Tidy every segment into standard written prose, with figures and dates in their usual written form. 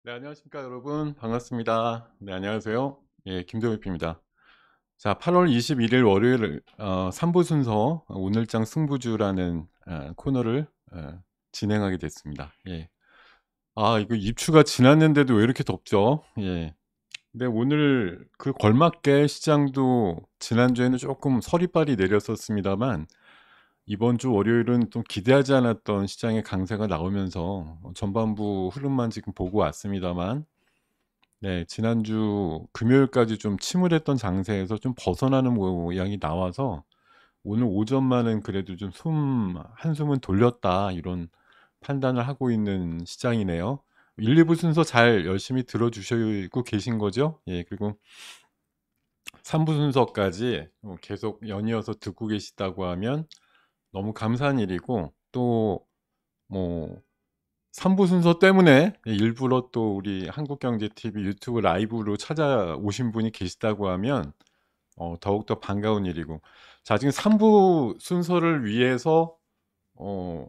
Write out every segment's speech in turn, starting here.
네, 안녕하십니까, 여러분. 반갑습니다. 네, 안녕하세요. 예, 김도엽입니다. 자, 8월 21일 월요일 3부 순서 오늘장 승부주라는 코너를 진행하게 됐습니다. 예. 아, 이거 입추가 지났는데도 왜 이렇게 덥죠? 예. 근데 오늘 그 걸맞게 시장도 지난주에는 조금 서리빨이 내렸었습니다만 이번 주 월요일은 좀 기대하지 않았던 시장의 강세가 나오면서 전반부 흐름만 지금 보고 왔습니다만 네, 지난주 금요일까지 좀 침울했던 장세에서 좀 벗어나는 모양이 나와서 오늘 오전만은 그래도 좀 한숨은 돌렸다 이런 판단을 하고 있는 시장이네요. 1, 2부 순서 잘 열심히 들어주시고 계신 거죠? 예, 그리고 3부 순서까지 계속 연이어서 듣고 계시다고 하면 너무 감사한 일이고 또 뭐 3부 순서 때문에 일부러 또 우리 한국경제TV 유튜브 라이브로 찾아오신 분이 계시다고 하면 더욱더 반가운 일이고 자 지금 3부 순서를 위해서 어,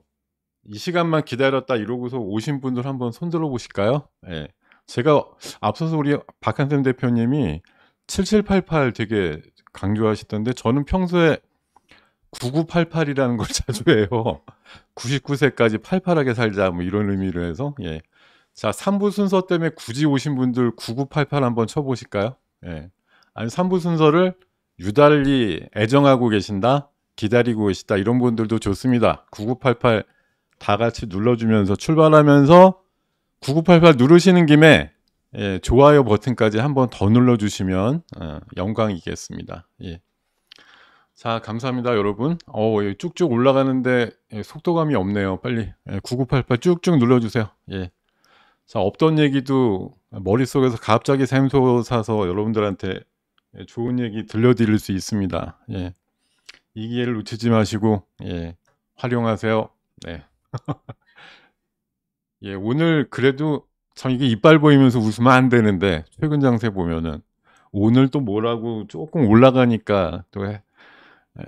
이 시간만 기다렸다 이러고서 오신 분들 한번 손들어 보실까요? 예. 제가 앞서서 우리 박한샘 대표님이 7788 되게 강조하시던데 저는 평소에 9988이라는 걸 자주 해요. 99세까지 팔팔하게 살자 뭐 이런 의미로 해서 예. 자 3부 순서 때문에 굳이 오신 분들 9988 한번 쳐보실까요? 예. 아니 3부 순서를 유달리 애정하고 계신다 기다리고 계시다 이런 분들도 좋습니다. 9988 다 같이 눌러주면서 출발하면서 9988 누르시는 김에 예, 좋아요 버튼까지 한번 더 눌러주시면 영광이겠습니다. 예. 자, 감사합니다, 여러분. 예, 쭉쭉 올라가는데 예, 속도감이 없네요. 빨리 9988 쭉쭉 눌러주세요. 예. 자, 없던 얘기도 머릿속에서 갑자기 샘솟아서 여러분들한테 좋은 얘기 들려드릴 수 있습니다. 예. 이 기회를 놓치지 마시고 예, 활용하세요. 네. 예, 오늘 그래도 참 이게 이빨 보이면서 웃으면 안 되는데 최근 장세 보면은 오늘 또 뭐라고 조금 올라가니까 또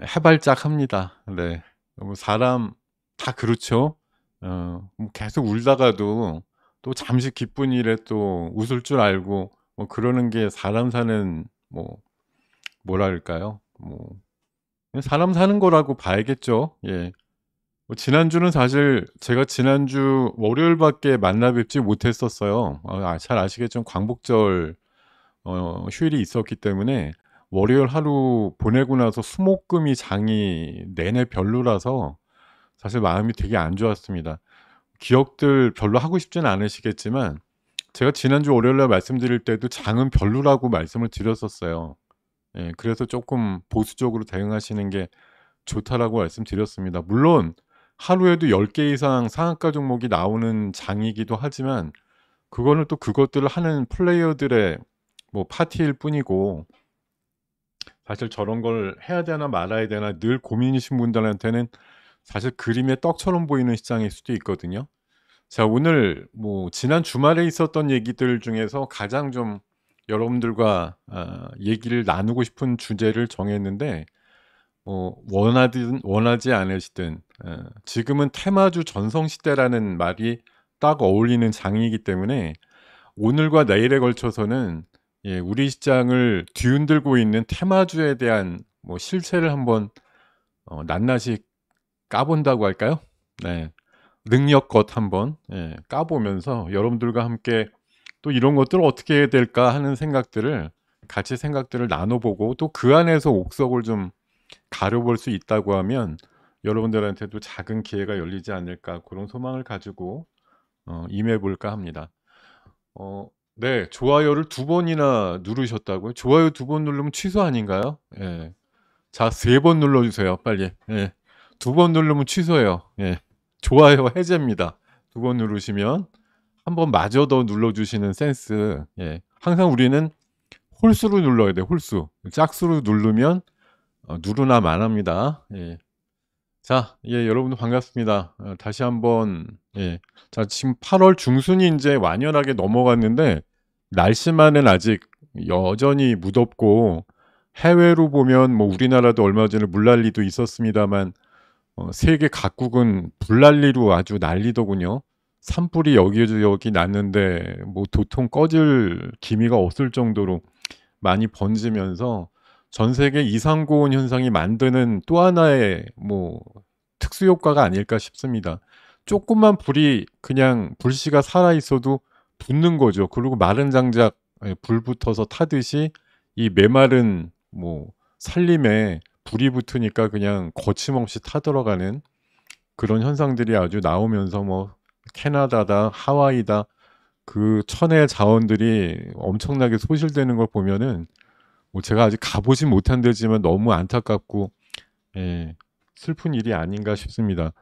해발짝합니다. 네. 뭐 사람 다 그렇죠. 뭐 계속 울다가도 또 잠시 기쁜 일에 또 웃을 줄 알고 뭐 그러는 게 사람 사는 뭐 뭐랄까요? 뭐 그냥 사람 사는 거라고 봐야겠죠. 예. 뭐 지난주는 사실 제가 지난주 월요일밖에 만나 뵙지 못했었어요. 잘 아시겠지만 광복절 휴일이 있었기 때문에 월요일 하루 보내고 나서 수목금이 장이 내내 별로라서 사실 마음이 되게 안 좋았습니다. 기억들 별로 하고 싶지는 않으시겠지만 제가 지난주 월요일날 말씀드릴 때도 장은 별로라고 말씀을 드렸었어요. 예, 그래서 조금 보수적으로 대응하시는 게 좋다라고 말씀드렸습니다. 물론 하루에도 10개 이상 상한가 종목이 나오는 장이기도 하지만 그거는 또 그것들을 하는 플레이어들의 뭐 파티일 뿐이고 사실 저런 걸 해야 되나 말아야 되나 늘 고민이신 분들한테는 사실 그림의 떡처럼 보이는 시장일 수도 있거든요. 자, 오늘 뭐 지난 주말에 있었던 얘기들 중에서 가장 좀 여러분들과 얘기를 나누고 싶은 주제를 정했는데 뭐 원하든 원하지 않으시든 지금은 테마주 전성시대라는 말이 딱 어울리는 장이기 때문에 오늘과 내일에 걸쳐서는 예, 우리 시장을 뒤흔들고 있는 테마주에 대한 뭐 실체를 한번 낱낱이 까본다고 할까요? 네. 능력껏 한번 예, 까보면서 여러분들과 함께 또 이런 것들을 어떻게 해야 될까 하는 생각들을 같이 생각들을 나눠보고 또 그 안에서 옥석을 좀 가려볼 수 있다고 하면 여러분들한테도 작은 기회가 열리지 않을까 그런 소망을 가지고 임해볼까 합니다. 네, 좋아요를 2번이나 누르셨다고요? 좋아요 2번 누르면 취소 아닌가요? 예. 자, 3번 눌러주세요, 빨리. 예. 2번 누르면 취소예요. 예. 좋아요 해제입니다. 2번 누르시면 한 번 마저 더 눌러주시는 센스. 예. 항상 우리는 홀수로 눌러야 돼, 홀수. 짝수로 누르면 누르나 만합니다. 예. 자, 예, 여러분들 반갑습니다. 다시 한번 예. 자, 지금 8월 중순이 이제 완연하게 넘어갔는데 날씨만은 아직 여전히 무덥고 해외로 보면 뭐 우리나라도 얼마 전에 물난리도 있었습니다만 세계 각국은 불난리로 아주 난리더군요. 산불이 여기저기 났는데 뭐 도통 꺼질 기미가 없을 정도로 많이 번지면서 전 세계 이상고온 현상이 만드는 또 하나의 뭐 특수 효과가 아닐까 싶습니다. 조금만 불이 그냥 불씨가 살아 있어도 붙는 거죠. 그리고 마른 장작 불 붙어서 타듯이 이 메마른 뭐 산림에 불이 붙으니까 그냥 거침없이 타들어가는 그런 현상들이 아주 나오면서 뭐 캐나다다 하와이다 그 천혜의 자원들이 엄청나게 소실되는 걸 보면은 뭐 제가 아직 가보진 못한 데지만 너무 안타깝고 예, 슬픈 일이 아닌가 싶습니다.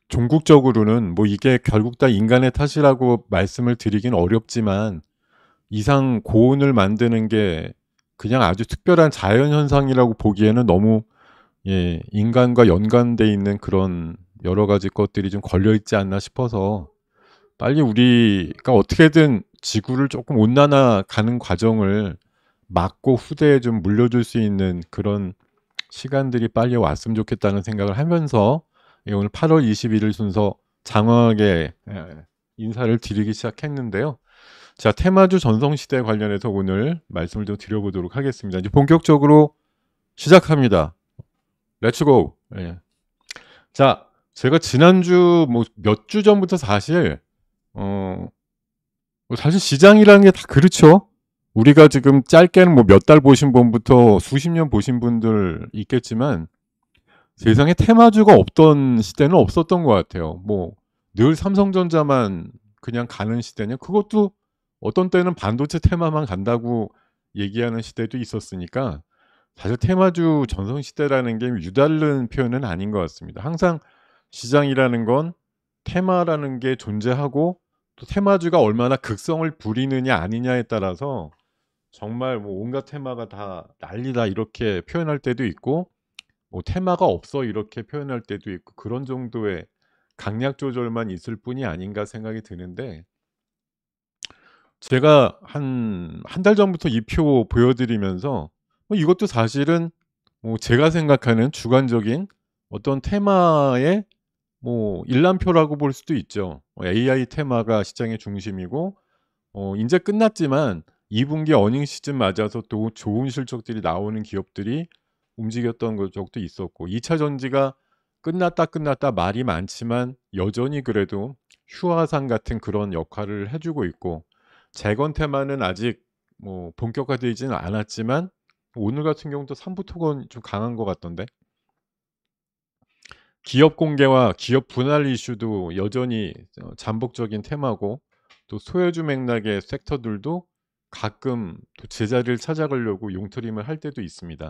종국적으로는 뭐 이게 결국 다 인간의 탓이라고 말씀을 드리긴 어렵지만 이상 고온을 만드는 게 그냥 아주 특별한 자연현상이라고 보기에는 너무 인간과 연관돼 있는 그런 여러 가지 것들이 좀 걸려 있지 않나 싶어서 빨리 우리가 어떻게든 지구를 조금 온난화 가는 과정을 막고 후대에 좀 물려줄 수 있는 그런 시간들이 빨리 왔으면 좋겠다는 생각을 하면서 오늘 8월 21일 순서 장황하게 인사를 드리기 시작했는데요. 자, 테마주 전성시대 관련해서 오늘 말씀을 좀 드려보도록 하겠습니다. 이제 본격적으로 시작합니다. 렛츠고. 자, 제가 지난주 뭐 몇 주 전부터 사실 사실 시장이라는 게 다 그렇죠. 우리가 지금 짧게는 뭐 몇 달 보신 분부터 수십 년 보신 분들 있겠지만 세상에 테마주가 없던 시대는 없었던 것 같아요. 뭐 늘 삼성전자만 그냥 가는 시대냐? 그것도 어떤 때는 반도체 테마만 간다고 얘기하는 시대도 있었으니까 사실 테마주 전성시대라는 게 유달른 표현은 아닌 것 같습니다. 항상 시장이라는 건 테마라는 게 존재하고 또 테마주가 얼마나 극성을 부리느냐 아니냐에 따라서 정말 뭐 온갖 테마가 다 난리다 이렇게 표현할 때도 있고 뭐 테마가 없어 이렇게 표현할 때도 있고 그런 정도의 강약 조절만 있을 뿐이 아닌가 생각이 드는데 제가 한 달 전부터 이 표 보여드리면서 이것도 사실은 뭐 제가 생각하는 주관적인 어떤 테마의 뭐 일람표라고 볼 수도 있죠. AI 테마가 시장의 중심이고 인제 끝났지만 2 분기 어닝 시즌 맞아서 또 좋은 실적들이 나오는 기업들이 움직였던 적도 있었고 2차 전지가 끝났다 말이 많지만 여전히 그래도 휴화상 같은 그런 역할을 해 주고 있고 재건 테마는 아직 뭐 본격화되지는 않았지만 오늘 같은 경우도 삼부토건 좀 강한 것 같던데. 기업 공개와 기업 분할 이슈도 여전히 잠복적인 테마고 또 소외주 맥락의 섹터들도 가끔 또 제자리를 찾아가려고 용트림을 할 때도 있습니다.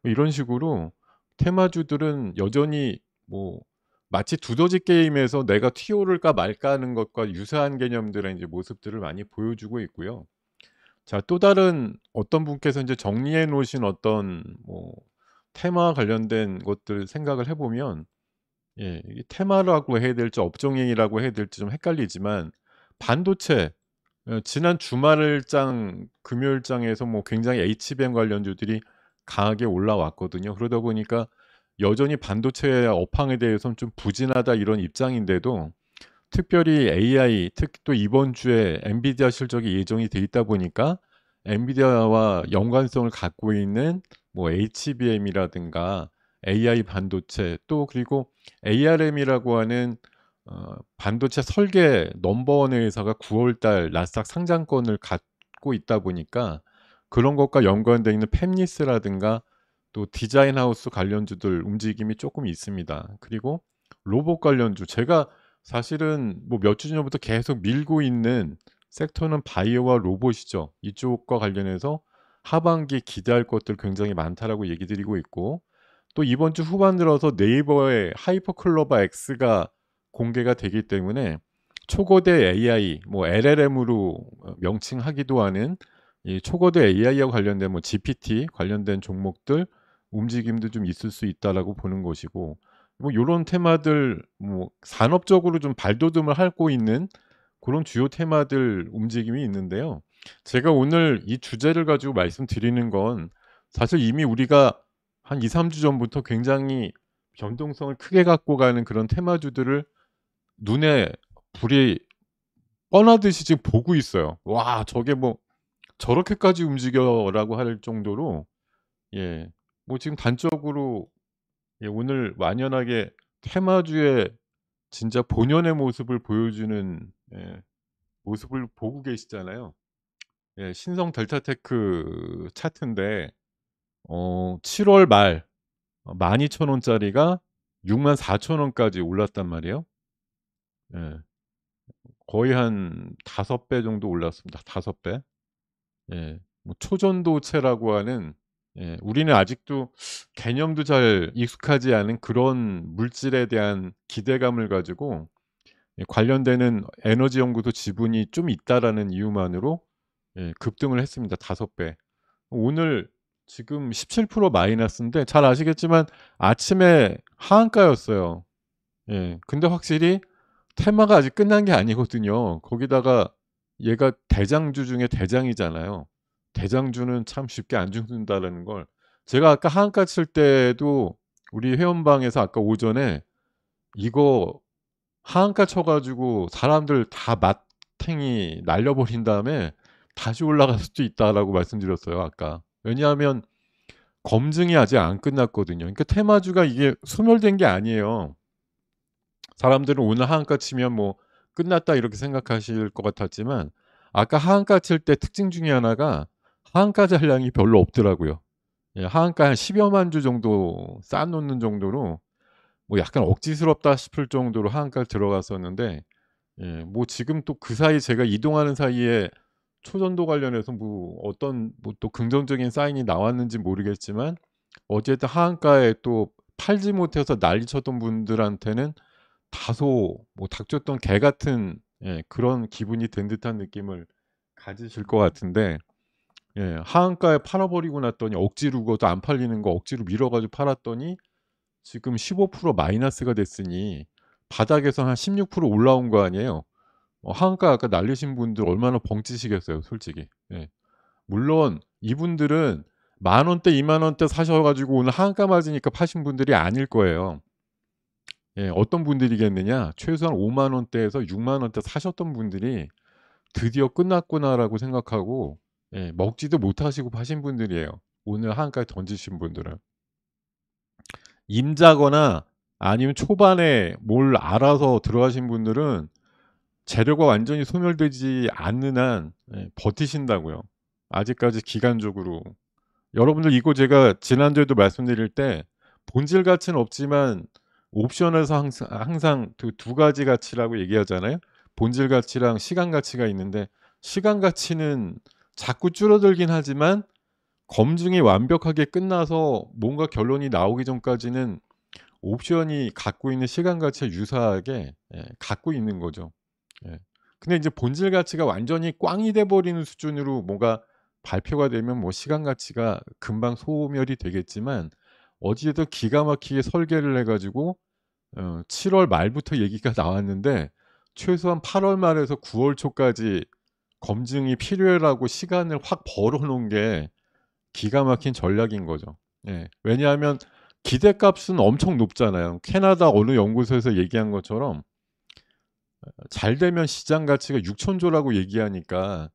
뭐 이런 식으로 테마주들은 여전히 뭐 마치 두더지 게임에서 내가 튀어오를까 말까 하는 것과 유사한 개념들의 이제 모습들을 많이 보여주고 있고요. 자, 또 다른 어떤 분께서 인제 정리해 놓으신 어떤 뭐 테마와 관련된 것들 생각을 해 보면 이게 테마라고 해야 될지 업종행위라고 해야 될지 좀 헷갈리지만 반도체 지난 주말장 금요일장에서 뭐 굉장히 HBM 관련주들이 강하게 올라왔거든요. 그러다 보니까 여전히 반도체 업황에 대해서는 좀 부진하다 이런 입장인데도 특별히 AI 특히 또 이번 주에 엔비디아 실적이 예정이 돼 있다 보니까 엔비디아와 연관성을 갖고 있는 뭐 HBM이라든가 AI 반도체 또 그리고 ARM이라고 하는 반도체 설계 넘버원의 회사가 9월 달 나스닥 상장권을 갖고 있다 보니까 그런 것과 연관되어 있는 팹리스라든가 또 디자인 하우스 관련주들 움직임이 조금 있습니다. 그리고 로봇 관련주 제가 사실은 뭐 몇 주 전부터 계속 밀고 있는 섹터는 바이오와 로봇이죠. 이쪽과 관련해서 하반기에 기대할 것들 굉장히 많다라고 얘기 드리고 있고 또 이번 주 후반 들어서 네이버의 하이퍼클로바 X가 공개가 되기 때문에 초거대 AI 뭐 LLM으로 명칭하기도 하는 이 초거대 AI와 관련된 뭐 GPT 관련된 종목들 움직임도 좀 있을 수 있다라고 보는 것이고 뭐 요런 테마들 뭐 산업적으로 좀 발돋움을 하고 있는 그런 주요 테마들 움직임이 있는데요. 제가 오늘 이 주제를 가지고 말씀드리는 건 사실 이미 우리가 한 2-3주 전부터 굉장히 변동성을 크게 갖고 가는 그런 테마주들을 눈에 불이 뻔하듯이 지금 보고 있어요. '와 저게 뭐 저렇게까지 움직여.'라고 할 정도로 예 뭐 지금 단적으로 예 오늘 만연하게 테마주의 진짜 본연의 모습을 보여주는 예 모습을 보고 계시잖아요. 예 신성 델타테크 차트인데 7월 말 12,000 원짜리가 64,000 원까지 올랐단 말이에요. 예. 거의 한 5배 정도 올랐습니다. 5 배. 예. 뭐 초전도체라고 하는 예 우리는 아직도 개념도 잘 익숙하지 않은 그런 물질에 대한 기대감을 가지고 예 관련되는 에너지 연구소 지분이 좀 있다라는 이유만으로 예 급등을 했습니다. 5 배. 오늘 지금 17% 마이너스인데 잘 아시겠지만 아침에 하한가였어요. 예. 근데 확실히 테마가 아직 끝난 게 아니거든요. 거기다가 얘가 대장주 중에 대장이잖아요. 대장주는 참 쉽게 안 죽는다라는 걸 제가 아까 하한가 칠 때도 우리 회원방에서 아까 오전에 "이거 하한가 쳐 가지고 사람들 다 마탱이 날려버린 다음에 다시 올라갈 수도 있다."라고 말씀드렸어요 아까. 왜냐하면 검증이 아직 안 끝났거든요. 그러니까 테마주가 이게 소멸된 게 아니에요. 사람들은 오늘 하한가 치면 뭐 '끝났다.' 이렇게 생각하실 것 같았지만 아까 하한가 칠 때 특징 중에 하나가 하한가 잔량이 별로 없더라고요. 예 하한가 한 1 0여만 주 정도 쌓아 놓는 정도로 뭐 약간 억지스럽다 싶을 정도로 하한가 들어갔었는데 예 뭐 지금 또 그 사이 제가 이동하는 사이에 초전도 관련해서 뭐 어떤 뭐 또 긍정적인 사인이 나왔는지 모르겠지만 어쨌든 하한가에 또 팔지 못해서 난리쳤던 분들한테는 다소 뭐 닥쳤던 개 같은 예 그런 기분이 든 듯한 느낌을 가지실 것 같은데 예 하한가에 팔아 버리고 났더니 억지로 그것도 안 팔리는 거 억지로 밀어 가지고 팔았더니 지금 15% 마이너스가 됐으니 바닥에서 한 16% 올라온 거 아니에요. 하한가 아까 날리신 분들 얼마나 벙찌시겠어요 솔직히. 예. 물론 이분들은 만 원대 2만 원대 사셔 가지고 오늘 하한가 맞으니까 파신 분들이 아닐 거예요. 예. 어떤 분들이겠느냐. 최소한 5만 원대에서 6만 원대 사셨던 분들이 '드디어 끝났구나.'라고 생각하고 예 먹지도 못하시고 파신 분들이에요. 오늘 하한가에 던지신 분들은. 임자거나 아니면 초반에 뭘 알아서 들어가신 분들은 재료가 완전히 소멸되지 않는 한 예 버티신다고요. 아직까지 기간적으로. 여러분들 이거 제가 지난주에도 말씀드릴 때 본질 가치는 없지만 옵션에서 항상 그 두 가지 가치라고 얘기하잖아요. 본질 가치랑 시간 가치가 있는데 시간 가치는 자꾸 줄어들긴 하지만 검증이 완벽하게 끝나서 뭔가 결론이 나오기 전까지는 옵션이 갖고 있는 시간 가치와 유사하게 예 갖고 있는 거죠. 예. 근데 인제 본질 가치가 완전히 꽝이 돼 버리는 수준으로 뭐가 발표가 되면 뭐 시간 가치가 금방 소멸이 되겠지만 어찌됐든 기가 막히게 설계를 해 가지고 7월 말부터 얘기가 나왔는데 최소한 8월 말에서 9월 초까지 검증이 필요해라고 시간을 확 벌어 놓은 게 기가 막힌 전략인 거죠. 예. 왜냐하면 기대값은 엄청 높잖아요. 캐나다 어느 연구소에서 얘기한 것처럼 잘 되면 시장 가치가 6천 조라고 얘기하니까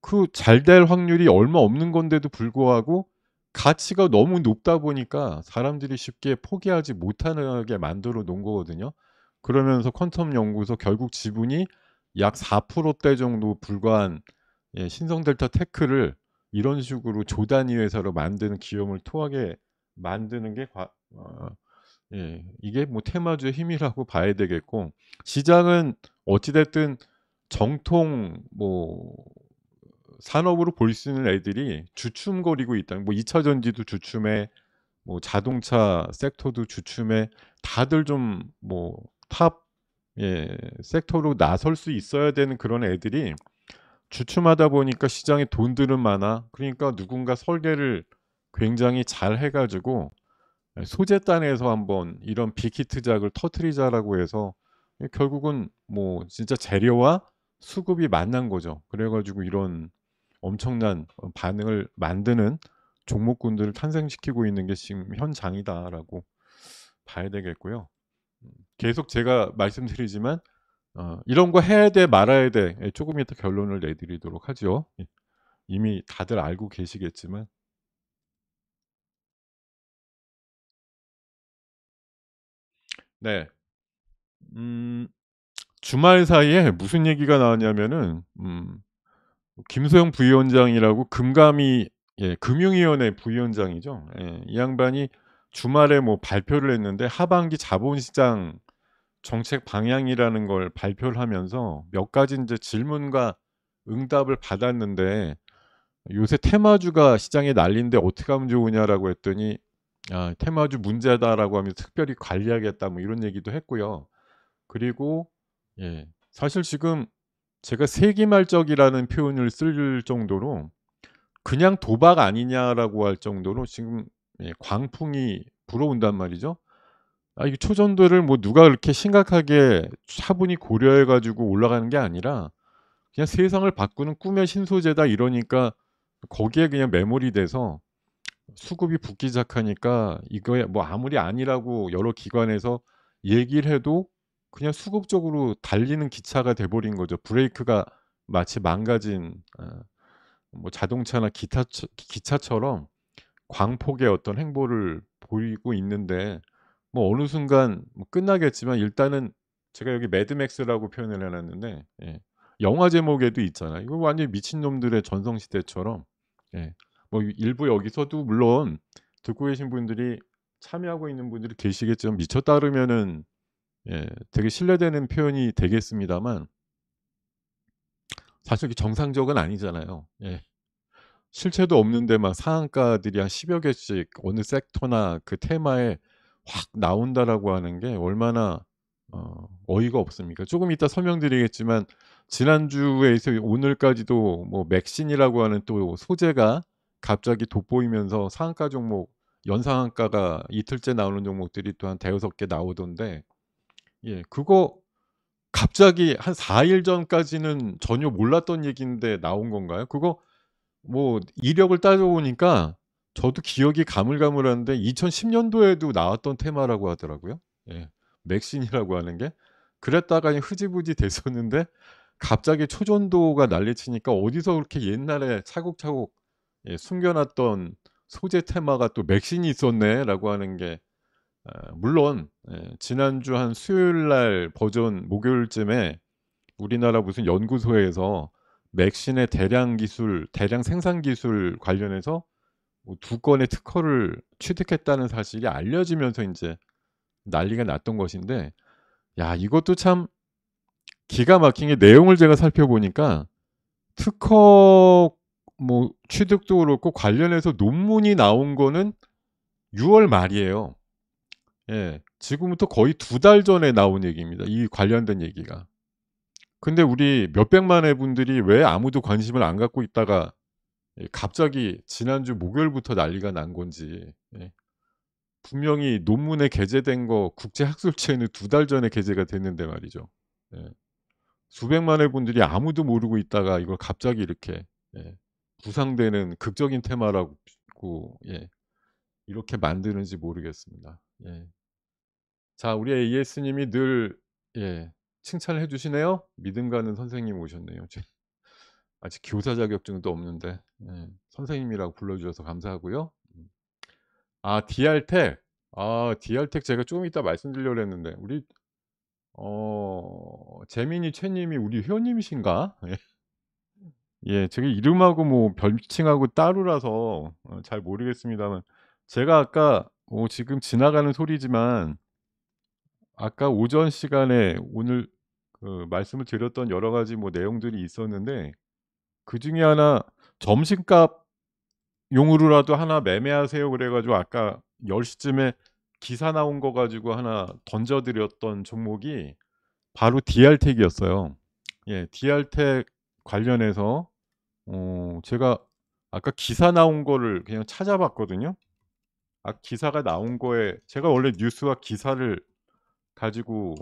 그 잘 될 확률이 얼마 없는 건데도 불구하고 가치가 너무 높다 보니까 사람들이 쉽게 포기하지 못하게 만들어 놓은 거거든요. 그러면서 퀀텀 연구소 결국 지분이 약 4%대 정도 불과한 예 신성 델타 테크를 이런 식으로 조 단위 회사로 만드는 기염을 토하게 만드는 게 예 이게 뭐 테마주의 힘이라고 봐야 되겠고 시장은 어찌 됐든 정통 뭐 산업으로 볼 수 있는 애들이 주춤거리고 있다. 뭐 2차 전지도 주춤해 뭐 자동차 섹터도 주춤해 다들 좀 뭐 탑 예 섹터로 나설 수 있어야 되는 그런 애들이 주춤하다 보니까 시장에 돈들은 많아. 그러니까 누군가 설계를 굉장히 잘 해 가지고 예 소재단에서 한번 이런 빅히트작을 터뜨리자라고 해서 결국은 뭐 진짜 재료와 수급이 만난 거죠. 그래 가지고 이런 엄청난 반응을 만드는 종목군들을 탄생시키고 있는 게 지금 현장이다라고 봐야 되겠고요. 계속 제가 말씀드리지만 이런 거 해야 돼 말아야 돼. 예, 조금 이따 결론을 내드리도록 하죠. 예. 이미 다들 알고 계시겠지만. 네. 음 주말 사이에 무슨 얘기가 나왔냐면은 김소영 부위원장이라고 금감위, 예, 금융위원회 부위원장이죠. 예. 이 양반이 주말에 뭐 발표를 했는데 하반기 자본시장 정책 방향이라는 걸 발표를 하면서 몇 가지 인제 질문과 응답을 받았는데 "요새 테마주가 시장에 난리인데 어떻게 하면 좋으냐."라고 했더니 "아 테마주 문제다."라고 하면서 "특별히 관리하겠다." 뭐 이런 얘기도 했고요. 그리고 예, 사실 지금 제가 세기말적이라는 표현을 쓸 정도로 "그냥 도박 아니냐."라고 할 정도로 지금, 예, 광풍이 불어온단 말이죠. 이 초전도를 뭐 누가 그렇게 심각하게 차분히 고려해 가지고 올라가는 게 아니라 그냥 '세상을 바꾸는 꿈의 신소재다.' 이러니까 거기에 그냥 매몰이 돼서 수급이 붙기 시작하니까 이거에 뭐 아무리 아니라고 여러 기관에서 얘기를 해도 그냥 수급적으로 달리는 기차가 돼 버린 거죠. 브레이크가 마치 망가진, 뭐 자동차나 기차처럼 광폭의 어떤 행보를 보이고 있는데 뭐 어느 순간 뭐 끝나겠지만 일단은 제가 여기 매드맥스라고 표현을 해 놨는데, 예, 영화 제목에도 있잖아요. 이거 완전히 미친놈들의 전성시대처럼, 예, 뭐 일부 여기서도 물론 듣고 계신 분들이 참여하고 있는 분들이 계시겠지만 미쳤다 그러면은, 예, 되게 신뢰되는 표현이 되겠습니다만 사실 이게 정상적은 아니잖아요. 예. 실체도 없는데 막 상한가들이 한 10여 개씩 어느 섹터나 그 테마에 확 나온다라고 하는 게 얼마나 어이가 없습니까? 조금 이따 설명드리겠지만 지난주에서 오늘까지도 뭐 맥신이라고 하는 또 소재가 갑자기 돋보이면서 상한가 종목, 연상한가가 이틀째 나오는 종목들이 또 한 대여섯 개 나오던데, 예, 그거 갑자기 한 4일 전까지는 전혀 몰랐던 얘기인데 나온 건가요? 그거 뭐 이력을 따져보니까 저도 기억이 가물가물한데 2010 년도에도 나왔던 테마라고 하더라고요. 예. 맥신이라고 하는 게. 그랬다가 흐지부지 됐었는데 갑자기 초전도가 난리치니까 어디서 그렇게 옛날에 차곡차곡, 예, 숨겨 놨던 소재 테마가 또 '맥신이 있었네.'라고 하는 게, 물론, 예, 지난주 한 수요일 날 버전 목요일쯤에 우리나라 무슨 연구소에서 맥신의 대량 생산 기술 관련해서 뭐 2건의 특허를 취득했다는 사실이 알려지면서 인제 난리가 났던 것인데, 야 이것도 참 기가 막힌 게 내용을 제가 살펴보니까 특허 뭐 취득도 그렇고 관련해서 논문이 나온 거는 6월 말이에요. 예. 지금부터 거의 2달 전에 나온 얘기입니다, 이 관련된 얘기가. 근데 우리 몇백만의 분들이 왜 아무도 관심을 안 갖고 있다가, 예, 갑자기 지난주 목요일부터 난리가 난 건지. 예. 분명히 논문에 게재된 거 국제학술지에는 2달 전에 게재가 됐는데 말이죠. 예. 수백만의 분들이 아무도 모르고 있다가 이걸 갑자기 이렇게, 예, 부상되는 극적인 테마라고, 예, 이렇게 만드는지 모르겠습니다. 예. 자, 우리 AS 님이 늘, 예, 칭찬을 해 주시네요. 믿음 가는 선생님 오셨네요. 아직 교사 자격증도 없는데, 예, 선생님이라고 불러 주셔서 감사하고요. DR텍. DR텍 제가 조금 이따 말씀드리려고 했는데 우리 재민이 채 님이 우리 회원님이신가? 예. 예. 제가 이름하고 뭐 별칭하고 따로라서 잘 모르겠습니다만 제가 아까 지금 지나가는 소리지만 아까 오전 시간에 오늘 말씀을 드렸던 여러 가지 뭐 내용들이 있었는데 그중에 하나 점심값 용으로라도 하나 매매하세요 그래 가지고 아까 10 시쯤에 기사 나온 거 가지고 하나 던져 드렸던 종목이 바로 DR텍이었어요. 예. DR텍 관련해서 제가 아까 기사 나온 거를 그냥 찾아봤거든요. 기사가 나온 거에 제가 원래 뉴스와 기사를 가지고,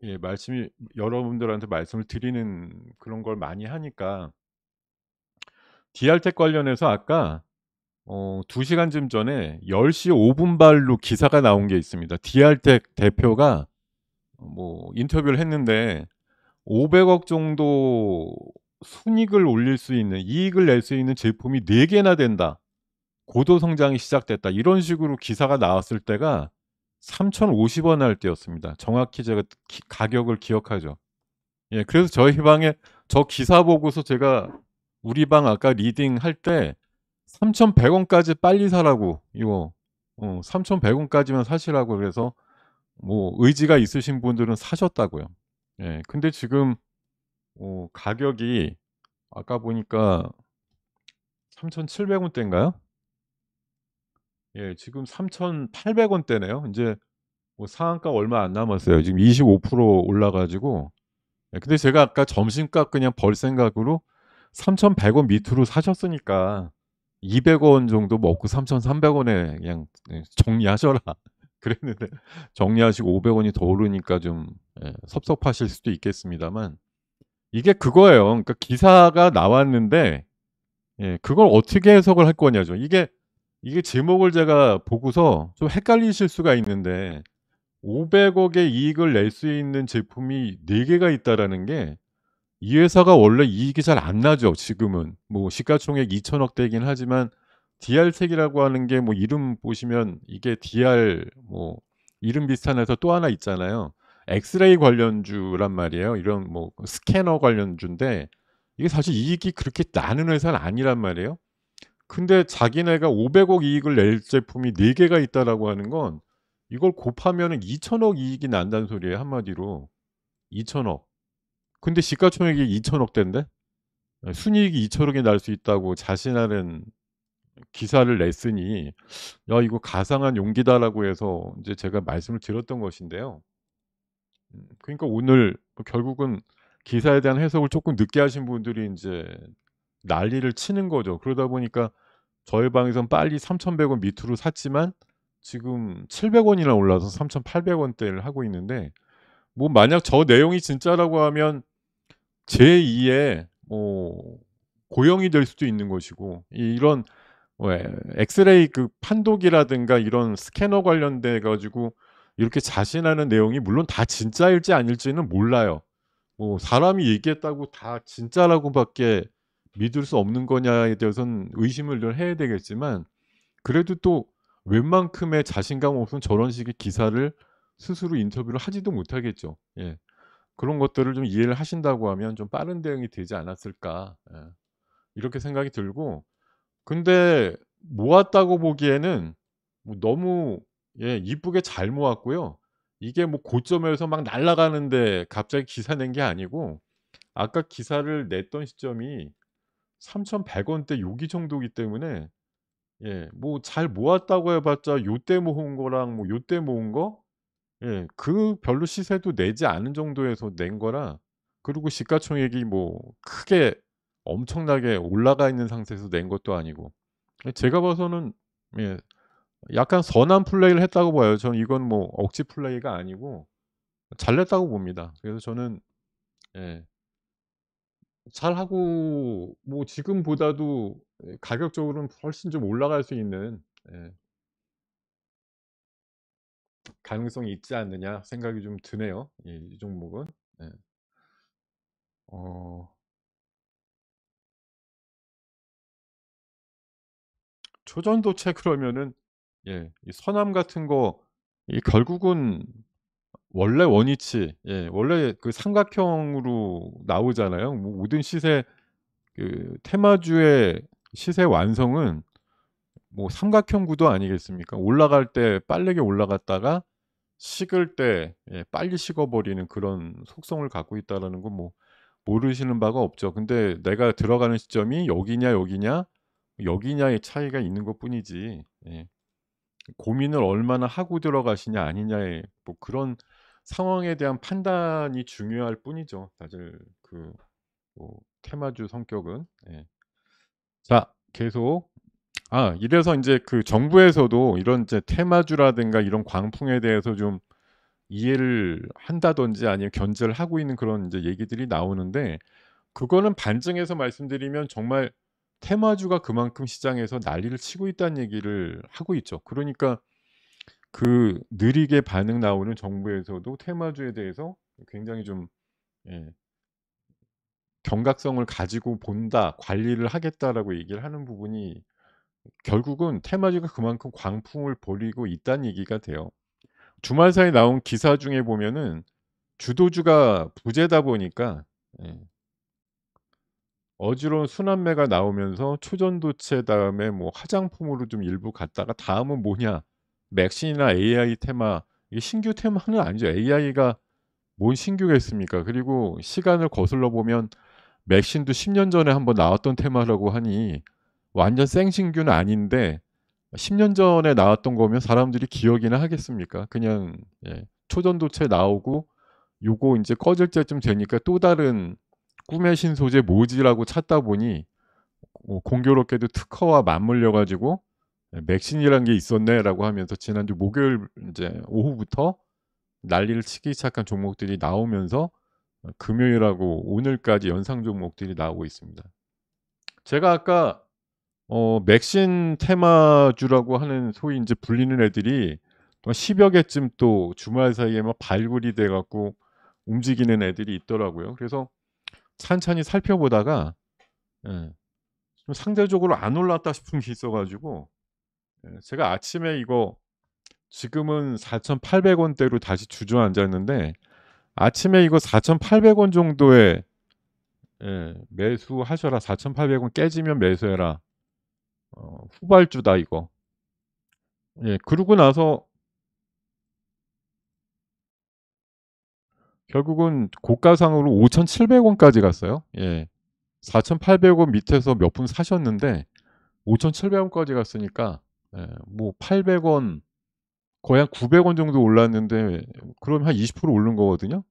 예, 말씀이 여러분들한테 말씀을 드리는 그런 걸 많이 하니까 DR텍 관련해서 아까 2 시간쯤 전에 10시 5분 발로 기사가 나온 게 있습니다. DR텍 대표가 뭐 인터뷰를 했는데 500억 정도 순이익을 올릴 수 있는, 이익을 낼 수 있는 제품이 4 개나 된다. 고도 성장이 시작됐다. 이런 식으로 기사가 나왔을 때가 3,050원 할 때였습니다. 정확히 제가 가격을 기억하죠. 예, 그래서 저희 방에 저 기사 보고서 제가 우리 방 아까 리딩 할 때 3,100원까지 빨리 사라고, 이거 3,100원까지만 사시라고, 그래서 뭐 의지가 있으신 분들은 사셨다고요. 예, 근데 지금 가격이 아까 보니까 3,700원대인가요? 예, 지금 3,800원대네요. 이제 뭐 상한가 얼마 안 남았어요. 지금 25% 올라가지고. 예, 근데 제가 아까 점심값 그냥 벌 생각으로 3,100원 밑으로 사셨으니까 200원 정도 먹고 3,300원에 그냥 정리하셔라. 그랬는데 정리하시고 500원이 더 오르니까 좀 섭섭하실 수도 있겠습니다만, 이게 그거예요. 그러니까 기사가 나왔는데 그걸 어떻게 해석을 할 거냐죠. 이게 제목을 제가 보고서 좀 헷갈리실 수가 있는데, 500억의 이익을 낼 수 있는 제품이 4 개가 있다라는 게, 이 회사가 원래 이익이 잘 안 나죠 지금은. 뭐 시가총액 2천억 대이긴 하지만 DR책이라고 하는 게, 뭐 이름 보시면 이게 DR 뭐 이름 비슷한 회사 또 하나 있잖아요. 엑스레이 관련주란 말이에요. 이런 뭐 스캐너 관련주인데, 이게 사실 이익이 그렇게 나는 회사는 아니란 말이에요. 근데 자기네가 500억 이익을 낼 제품이 4 개가 있다라고 하는 건, 이걸 곱하면은 2천억 이익이 난다는 소리예요, 한마디로. 2천억. 근데 시가총액이 2천억 대인데 순이익이 2천억이 날 수 있다고 자신하는 기사를 냈으니, 야 이거 가상한 용기다라고 해서 이제 제가 말씀을 드렸던 것인데요. 그러니까 오늘 뭐 결국은 기사에 대한 해석을 조금 늦게 하신 분들이 인제 난리를 치는 거죠. 그러다 보니까 저희 방에선 빨리 3,100원 밑으로 샀지만 지금 700원이나 올라서 3,800원대를 하고 있는데, 뭐 만약 저 내용이 진짜라고 하면 제2의 뭐 고영이 될 수도 있는 것이고, 이런 왜 엑스레이 그 판독이라든가 이런 스캐너 관련돼 가지고 이렇게 자신하는 내용이 물론 다 진짜일지 아닐지는 몰라요. 뭐 사람이 얘기했다고 다 진짜라고밖에 믿을 수 없는 거냐에 대해서는 의심을 늘 해야 되겠지만, 그래도 또 웬만큼의 자신감 없으면 저런 식의 기사를 스스로 인터뷰를 하지도 못하겠죠. 예. 그런 것들을 좀 이해를 하신다고 하면 좀 빠른 대응이 되지 않았을까. 이렇게 생각이 들고, 근데 모았다고 보기에는 뭐 너무 이쁘게 잘 모았고요. 이게 뭐 고점에서 막 날아가는데 갑자기 기사 낸 게 아니고, 아까 기사를 냈던 시점이 3,100원대 요기 정도이기 때문에, 뭐 잘 모았다고 해 봤자 요때 모은 거랑 뭐 요때 모은 거, 그 별로 시세도 내지 않은 정도에서 낸 거라, 그리고 시가총액이 뭐 크게 엄청나게 올라가 있는 상태에서 낸 것도 아니고, 제가 봐서는 예 약간 선한 플레이를 했다고 봐요. 저는 이건 뭐 억지 플레이가 아니고 잘 냈다고 봅니다. 그래서 저는 예 잘하고, 뭐 지금보다도 가격적으로는 훨씬 좀 올라갈 수 있는 예 가능성이 있지 않느냐 생각이 좀 드네요, 이 종목은. 예. 어 초전도체 그러면은 이 서남 같은 거, 이 결국은 원래 원위치, 원래 그 삼각형으로 나오잖아요. 뭐 모든 시세, 그 테마주의 시세 완성은 뭐 삼각형 구도 아니겠습니까? 올라갈 때 빠르게 올라갔다가 식을 때 빨리 식어버리는 그런 속성을 갖고 있다라는 건 뭐 모르시는 바가 없죠. 근데 내가 들어가는 시점이 여기냐 여기냐, 여기냐의 차이가 있는 것뿐이지, 고민을 얼마나 하고 들어가시냐 아니냐의 뭐 그런 상황에 대한 판단이 중요할 뿐이죠. 다들 그 뭐 테마주 성격은. 자, 계속 이래서 인제 그 정부에서도 이런 이제 테마주라든가 이런 광풍에 대해서 좀 이해를 한다든지 아니면 견제를 하고 있는 그런 인제 얘기들이 나오는데, 그거는 반증해서 말씀드리면 정말 테마주가 그만큼 시장에서 난리를 치고 있다는 얘기를 하고 있죠. 그러니까 그 느리게 반응 나오는 정부에서도 테마주에 대해서 굉장히 좀 예 경각성을 가지고 본다, 관리를 하겠다라고 얘기를 하는 부분이 결국은 테마주가 그만큼 광풍을 벌이고 있다는 얘기가 돼요. 주말 사이에 나온 기사 중에 보면은 주도주가 부재다 보니까 예 어지러운 순환매가 나오면서 초전도체 다음에 뭐 화장품으로 좀 일부 갔다가 다음은 뭐냐 맥신이나 AI 테마, 이게 신규 테마는 아니죠. AI가 뭔 신규가 있습니까? 그리고 시간을 거슬러 보면 맥신도 10년 전에 한번 나왔던 테마라고 하니 완전 생신규는 아닌데 10년 전에 나왔던 거면 사람들이 기억이나 하겠습니까? 그냥 예 초전도체 나오고 요거 인제 꺼질 때쯤 되니까 또 다른 꿈의 신소재 뭐지라고 찾다 보니 공교롭게도 특허와 맞물려 가지고 예 '맥신이란 게 있었네.'라고 하면서 지난주 목요일 인제 오후부터 난리를 치기 시작한 종목들이 나오면서 금요일하고 오늘까지 연상 종목들이 나오고 있습니다. 제가 아까 맥신 테마주라고 하는 소위 인제 불리는 애들이 또 10여 개쯤 또 주말 사이에 막 발굴이 돼 갖고 움직이는 애들이 있더라고요. 그래서 찬찬히 살펴보다가 예 좀 상대적으로 안 올랐다 싶은 게 있어 가지고 예 제가 아침에 이거 지금은 4,800 원대로 다시 주저앉았는데 아침에 이거 4,800원 정도에 예 매수하셔라. 4,800원 깨지면 매수해라. 후발주다 이거. 예 그러고 나서 결국은 고가상으로 5,700 원까지 갔어요. 예. 4,800원 밑에서 몇 분 사셨는데 5,700 원까지 갔으니까 예 뭐 800원 거의 한 900원 정도 올랐는데 그럼 한 20% 오른 거거든요.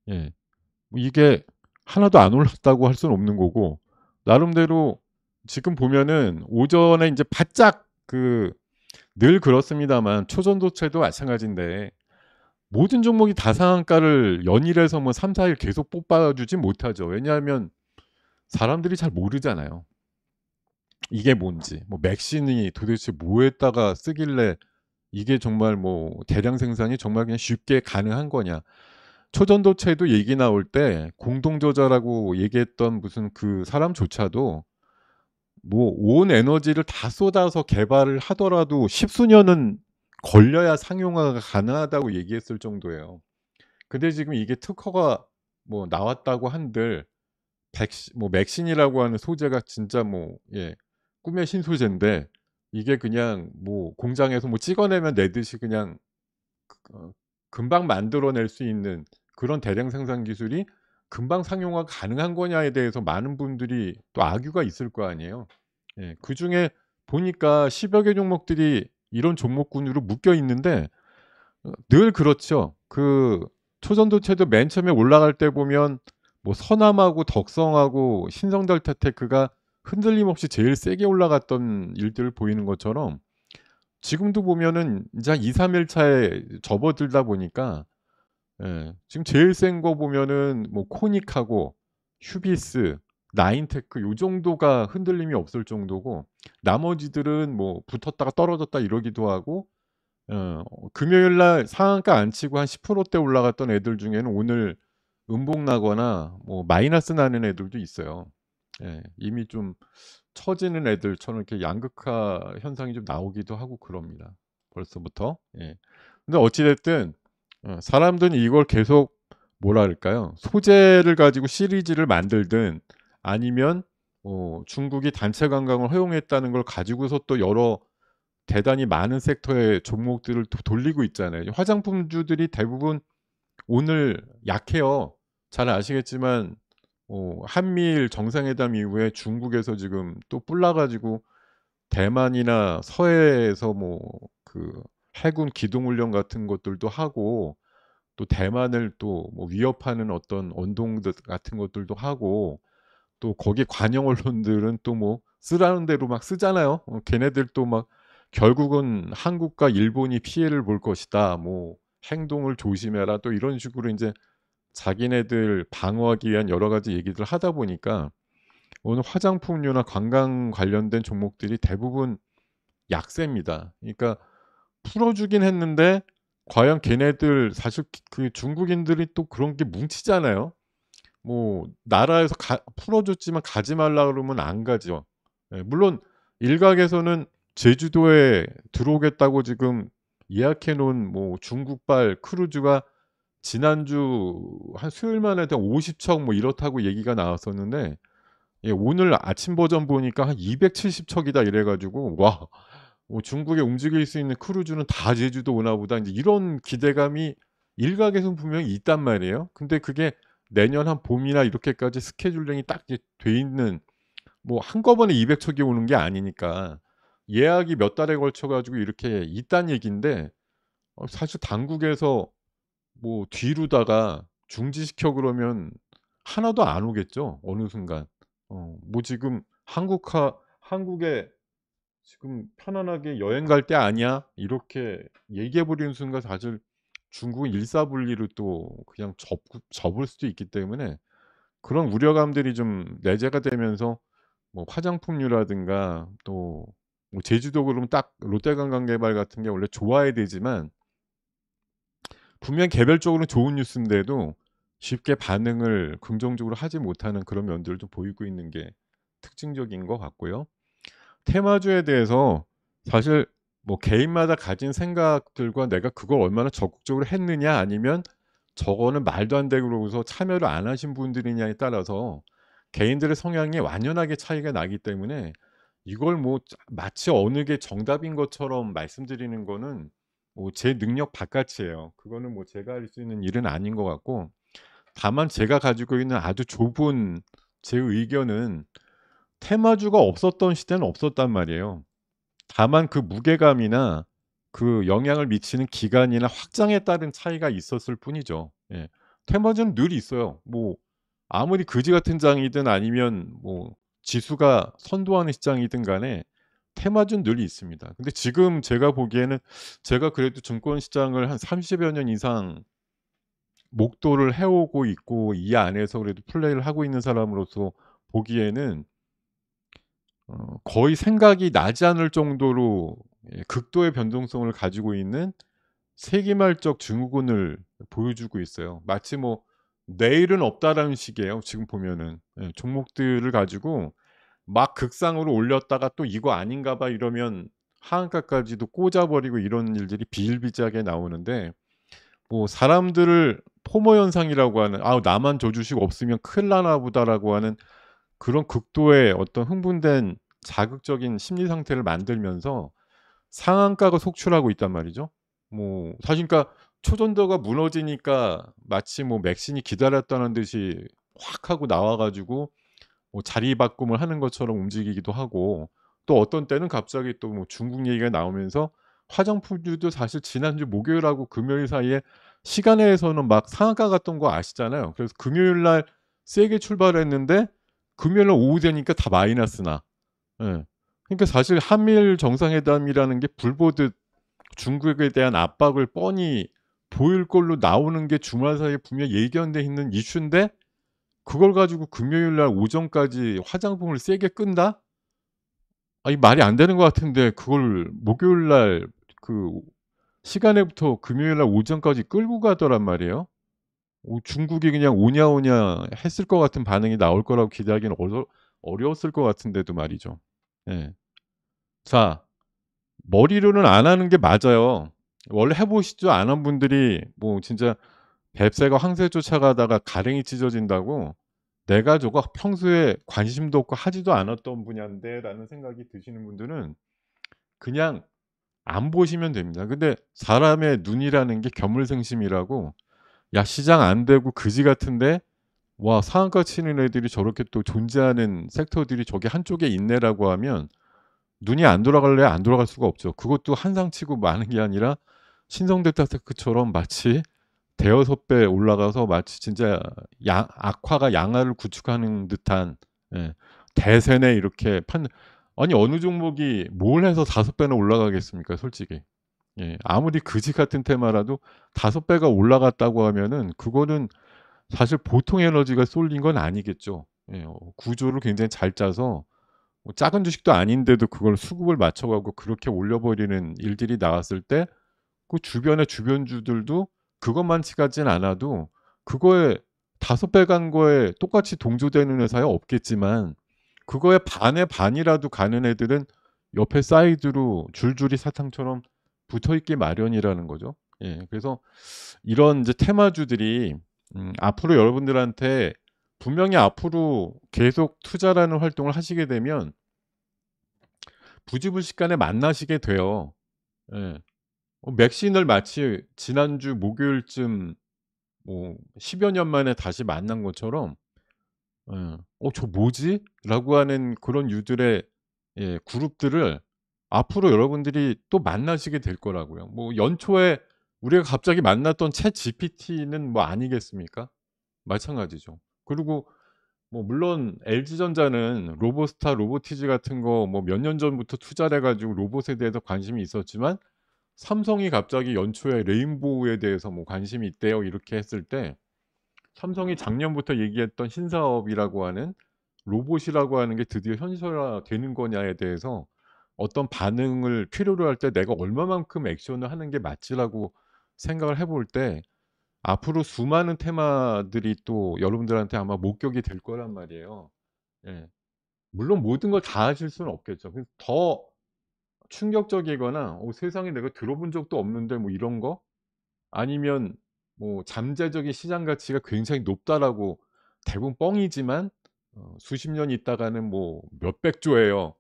예. 뭐 이게 하나도 안 올랐다고 할 수는 없는 거고 나름대로 지금 보면은 오전에 인제 바짝 늘 그렇습니다만 초전도체도 마찬가지인데 모든 종목이 다 상한가를 연일해서 뭐 3-4일 계속 뽑아 주진 못하죠. 왜냐하면 사람들이 잘 모르잖아요. 이게 뭔지. 뭐 맥신이 도대체 뭐에다가 쓰길래 이게 정말 뭐 대량 생산이 정말 그냥 쉽게 가능한 거냐. 초전도체도 얘기 나올 때 공동저자라고 얘기했던 무슨 그 사람조차도 뭐 온 에너지를 다 쏟아서 개발을 하더라도 십수년은 걸려야 상용화가 가능하다고 얘기했을 정도예요. 근데 지금 이게 특허가 뭐 나왔다고 한들 백시 뭐 맥신이라고 하는 소재가 진짜 뭐 예 꿈의 신소재인데 이게 그냥 뭐 공장에서 뭐 찍어내면 내듯이 그냥 어 금방 만들어낼 수 있는 그런 대량 생산 기술이 금방 상용화가 가능한 거냐에 대해서 많은 분들이 또 악유가 있을 거 아니에요. 예. 그중에 보니까 10여 개 종목들이 이런 종목군으로 묶여 있는데 늘 그렇죠. 초전도체도 맨 처음에 올라갈 때 보면 뭐 서남하고 덕성하고 신성델타테크가 흔들림 없이 제일 세게 올라갔던 일들을 보이는 것처럼 지금도 보면은 인제 한 2-3일 차에 접어들다 보니까 예 지금 제일 센 거 보면은 뭐 코닉하고 휴비스, 나인테크 요 정도가 흔들림이 없을 정도고 나머지들은 뭐 붙었다가 떨어졌다 이러기도 하고 금요일 날 상한가 안 치고 한 10% 대 올라갔던 애들 중에는 오늘 음봉 나거나 뭐 마이너스 나는 애들도 있어요. 예. 이미 좀 처지는 애들처럼 이렇게 양극화 현상이 좀 나오기도 하고 그럽니다, 벌써부터. 예. 근데 어찌 됐든 사람들은 이걸 계속 뭐라 그럴까요? 소재를 가지고 시리즈를 만들든 아니면 중국이 단체 관광을 허용했다는 걸 가지고서 또 여러 대단히 많은 섹터의 종목들을 돌리고 있잖아요. 화장품주들이 대부분 오늘 약해요. 잘 아시겠지만 한미일 정상회담 이후에 중국에서 지금 또 뿔나 가지고 대만이나 서해에서 뭐 해군 기동 훈련 같은 것들도 하고 또 대만을 또 뭐 위협하는 어떤 언동들 같은 것들도 하고 또 거기 관영 언론들은 또 뭐 쓰라는 대로 막 쓰잖아요. 걔네들도 막 결국은 "한국과 일본이 피해를 볼 것이다." 뭐 "행동을 조심해라." 또 이런 식으로 인제 자기네들 방어하기 위한 여러 가지 얘기들을 하다 보니까 오늘 화장품류나 관광 관련된 종목들이 대부분 약세입니다. 그러니까 풀어 주긴 했는데 과연 걔네들 사실 중국인들이 또 그런 게 뭉치잖아요. 뭐 나라에서 풀어 줬지만 가지 말라 그러면 안 가죠. 예, 물론 일각에서는 제주도에 들어오겠다고 지금 예약해 놓은 뭐 중국발 크루즈가 지난주 한 수요일만 해도 50척 뭐 이렇다고 얘기가 나왔었는데, 예, 오늘 아침 버전 보니까 한 270 척이다 이래 가지고 '와, 중국에 움직일 수 있는 크루즈는 다 제주도 오나 보다.' 인제 이런 기대감이 일각에서는 분명히 있단 말이에요. 근데 그게 내년 한 봄이나 이렇게까지 스케줄링이 딱 이제 돼 있는, 뭐 한꺼번에 200 척이 오는 게 아니니까 예약이 몇 달에 걸쳐 가지고 이렇게 있다는 얘기인데, 사실 당국에서 뭐 뒤로다가 중지시켜 그러면 하나도 안 오겠죠, 어느 순간. 뭐 지금 한국에 지금 "편안하게 여행 갈 때 아니야?" 이렇게 얘기해 버리는 순간 사실 중국은 일사분리로 또 그냥 접을 수도 있기 때문에, 그런 우려감들이 좀 내재가 되면서 뭐 화장품류라든가 또 뭐 제주도 그러면 딱 롯데관광개발 같은 게 원래 좋아야 되지만 분명 개별적으로는 좋은 뉴스인데도 쉽게 반응을 긍정적으로 하지 못하는 그런 면들도 보이고 있는 게 특징적인 것 같고요. 테마주에 대해서 사실 뭐 개인마다 가진 생각들과 내가 그걸 얼마나 적극적으로 했느냐, 아니면 저거는 말도 안 되고 그러고서 참여를 안 하신 분들이냐에 따라서 개인들의 성향이 완연하게 차이가 나기 때문에, 이걸 뭐 마치 어느 게 정답인 것처럼 말씀드리는 거는 뭐 제 능력 바깥이에요. 그거는 뭐 제가 할 수 있는 일은 아닌 것 같고, 다만 제가 가지고 있는 아주 좁은 제 의견은 테마주가 없었던 시대는 없었단 말이에요. 다만 그 무게감이나 그 영향을 미치는 기간이나 확장에 따른 차이가 있었을 뿐이죠. 예. 테마주는 늘 있어요. 뭐 아무리 그지 같은 장이든 아니면 뭐 지수가 선도하는 시장이든 간에 테마주는 늘 있습니다. 근데 지금 제가 보기에는, 제가 그래도 증권 시장을 한 30여 년 이상 목도를 해 오고 있고 이 안에서 그래도 플레이를 하고 있는 사람으로서 보기에는 거의 생각이 나지 않을 정도로, 예, 극도의 변동성을 가지고 있는 세기말적 증후군을 보여주고 있어요. 마치 뭐 '내일은 없다.'라는 식이에요 지금 보면은. 예, 종목들을 가지고 막 극상으로 올렸다가 또 '이거 아닌가 봐.' 이러면 하한가까지도 꽂아 버리고 이런 일들이 비일비재하게 나오는데, 뭐 사람들을 포모 현상이라고 하는 '아, 나만 저 주식 없으면 큰일 나나 보다.'라고 하는 그런 극도의 어떤 흥분된 자극적인 심리 상태를 만들면서 상한가가 속출하고 있단 말이죠. 뭐 사실 그러니까 초전도가 무너지니까 마치 뭐 맥신이 기다렸다는 듯이 확 하고 나와 가지고 뭐 자리바꿈을 하는 것처럼 움직이기도 하고, 또 어떤 때는 갑자기 또 뭐 중국 얘기가 나오면서 화장품주도 사실 지난주 목요일하고 금요일 사이에 시간외에서는 막 상한가 갔던 거 아시잖아요. 그래서 금요일 날 세게 출발했는데 금요일 날 오후 되니까 다 마이너스 나. 예. 그러니까 사실 한미일 정상회담이라는 게 불 보듯 중국에 대한 압박을 뻔히 보일 걸로 나오는 게 주말 사이에 분명히 예견돼 있는 이슈인데, 그걸 가지고 금요일 날 오전까지 화장품을 세게 끈다? 이 말이 안 되는 것 같은데 그걸 목요일 날 그 시간에부터 금요일 날 오전까지 끌고 가더란 말이에요. 중국이 그냥 오냐오냐 했을 것 같은 반응이 나올 거라고 기대하기는 어려웠을 것 같은데도 말이죠. 예. 자, 머리로는 안 하는 게 맞아요. 원래 해 보시지도 않은 분들이 뭐 진짜 뱁새가 황새 쫓아가다가 가랭이 찢어진다고 '내가 저거 평소에 관심도 없고 하지도 않았던 분야인데.'라는 생각이 드시는 분들은 그냥 안 보시면 됩니다. 근데 사람의 눈이라는 게 견물생심이라고, '야, 시장 안 되고 그지 같은데 와, 상한가 치는 애들이 저렇게 또 존재하는 섹터들이 저기 한쪽에 있네.'라고 하면 눈이 안 돌아갈래야 안 돌아갈 수가 없죠. 그것도 한상치고 많은 게 아니라 신성대타테크처럼 마치 대여섯 배 올라가서 마치 진짜 양 악화가 양화를 구축하는 듯한, 예, 대세네 이렇게 아니 어느 종목이 뭘 해서 5 배나 올라가겠습니까 솔직히. 예. 아무리 그지 같은 테마라도 5 배가 올라갔다고 하면은 그거는 사실 보통 에너지가 쏠린 건 아니겠죠. 예. 구조를 굉장히 잘 짜서 뭐 작은 주식도 아닌데도 그걸 수급을 맞춰 가고 그렇게 올려 버리는 일들이 나왔을 때 그 주변의 주변주들도 그것만치 같진 않아도 그거에 5배 간 거에 똑같이 동조되는 회사야 없겠지만 그거에 반의 반이라도 가는 애들은 옆에 사이드로 줄줄이 사탕처럼 붙어 있기 마련이라는 거죠. 예. 그래서 이런 이제 테마주들이 앞으로 여러분들한테 분명히 앞으로 계속 투자라는 활동을 하시게 되면 부지불식간에 만나시게 돼요. 예. 맥신을 마치 지난주 목요일쯤 뭐 10여 년 만에 다시 만난 것처럼 예. '저 뭐지?' 라고 하는 그런 유들의 예 그룹들을 앞으로 여러분들이 또 만나시게 될 거라고요. 뭐 연초에 우리가 갑자기 만났던 챗GPT는 뭐 아니겠습니까? 마찬가지죠. 그리고 뭐 물론 LG전자는 로보스타, 로보티즈 같은 거 뭐 몇 년 전부터 투자를 해 가지고 로봇에 대해서 관심이 있었지만 삼성이 갑자기 연초에 레인보우에 대해서 뭐 관심이 있대요 이렇게 했을 때 삼성이 작년부터 얘기했던 신사업이라고 하는 로봇이라고 하는 게 드디어 현실화되는 거냐에 대해서 어떤 반응을 필요로 할 때 내가 얼마만큼 액션을 하는 게 맞지라고 생각을 해볼 때 앞으로 수많은 테마들이 또 여러분들한테 아마 목격이 될 거란 말이에요. 예. 물론 모든 걸 다 하실 수는 없겠죠. 그래서 더 충격적이거나 '세상에 내가 들어본 적도 없는데 뭐 이런 거?' 아니면 뭐 '잠재적인 시장 가치가 굉장히 높다.'라고 대부분 뻥이지만 수십 년 있다가는 뭐 몇백 조예요.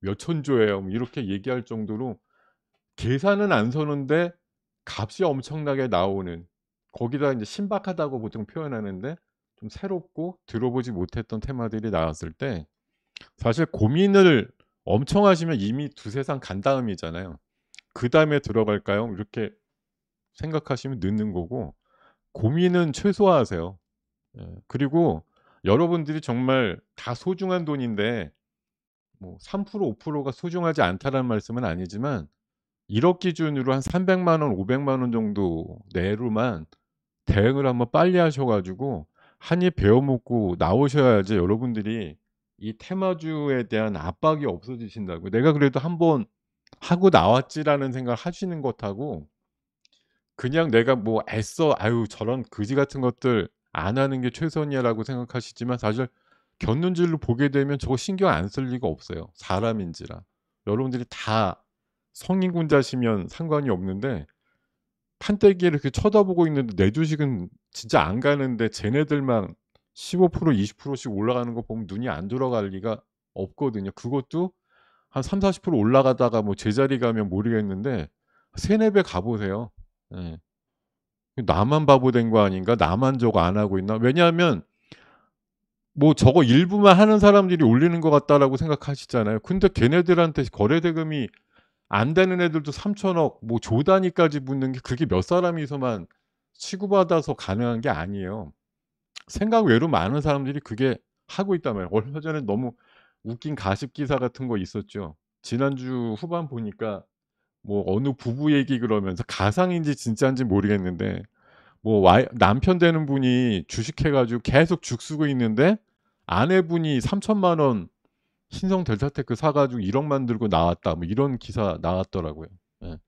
몇천 조예요. 뭐 이렇게 얘기할 정도로 계산은 안 서는데 값이 엄청나게 나오는 거기다 인제 신박하다고 보통 표현하는데 좀 새롭고 들어보지 못했던 테마들이 나왔을 때 사실 고민을 엄청 하시면 이미 두세 상 간 다음이잖아요. '그다음에 들어갈까요?' 이렇게 생각하시면 늦는 거고 고민은 최소화하세요. 예. 그리고 여러분들이 정말 다 소중한 돈인데 뭐 3% 5%가 소중하지 않다라는 말씀은 아니지만 1억 기준으로 한 300만 원, 500만 원 정도 내로만 대응을 한번 빨리 하셔 가지고 한 입 베어 먹고 나오셔야지 여러분들이 이 테마주에 대한 압박이 없어지신다고요. '내가 그래도 한번 하고 나왔지.'라는 생각을 하시는 것하고 그냥 내가 뭐 애써 '아유 저런 거지 같은 것들 안 하는 게 최선이야.'라고 생각하시지만 사실 곁눈질로 보게 되면 저거 신경 안 쓸 리가 없어요, 사람인지라. 여러분들이 다 성인군자시면 상관이 없는데 판때기를 이렇게 쳐다보고 있는데 내 주식은 진짜 안 가는데 쟤네들만 15% 20%씩 올라가는 거 보면 눈이 안 돌아갈 리가 없거든요. 그것도 한 30-40% 올라가다가 뭐 제자리 가면 모르겠는데 3-4배 가 보세요. 예. '나만 바보 된 거 아닌가? 나만 저거 안 하고 있나?' 왜냐하면 뭐 저거 일부만 하는 사람들이 올리는 것 같다라고 생각하시잖아요. 근데 걔네들한테 거래 대금이 안 되는 애들도 3천억 뭐 조 단위까지 붙는 게 그게 몇 사람이서만 치고받아서 가능한 게 아니에요. 생각 외로 많은 사람들이 그게 하고 있단 말이에요. 얼마 전에 너무 웃긴 가십 기사 같은 거 있었죠. 지난주 후반 보니까 뭐 어느 부부 얘기 그러면서 가상인지 진짠지 모르겠는데 뭐 와이 남편 되는 분이 주식해 가지고 계속 죽 쓰고 있는데 아내분이 3천만 원 신성 델타테크 사 가지고 1억 만들고 나왔다. 뭐 이런 기사 나왔더라고요. 예.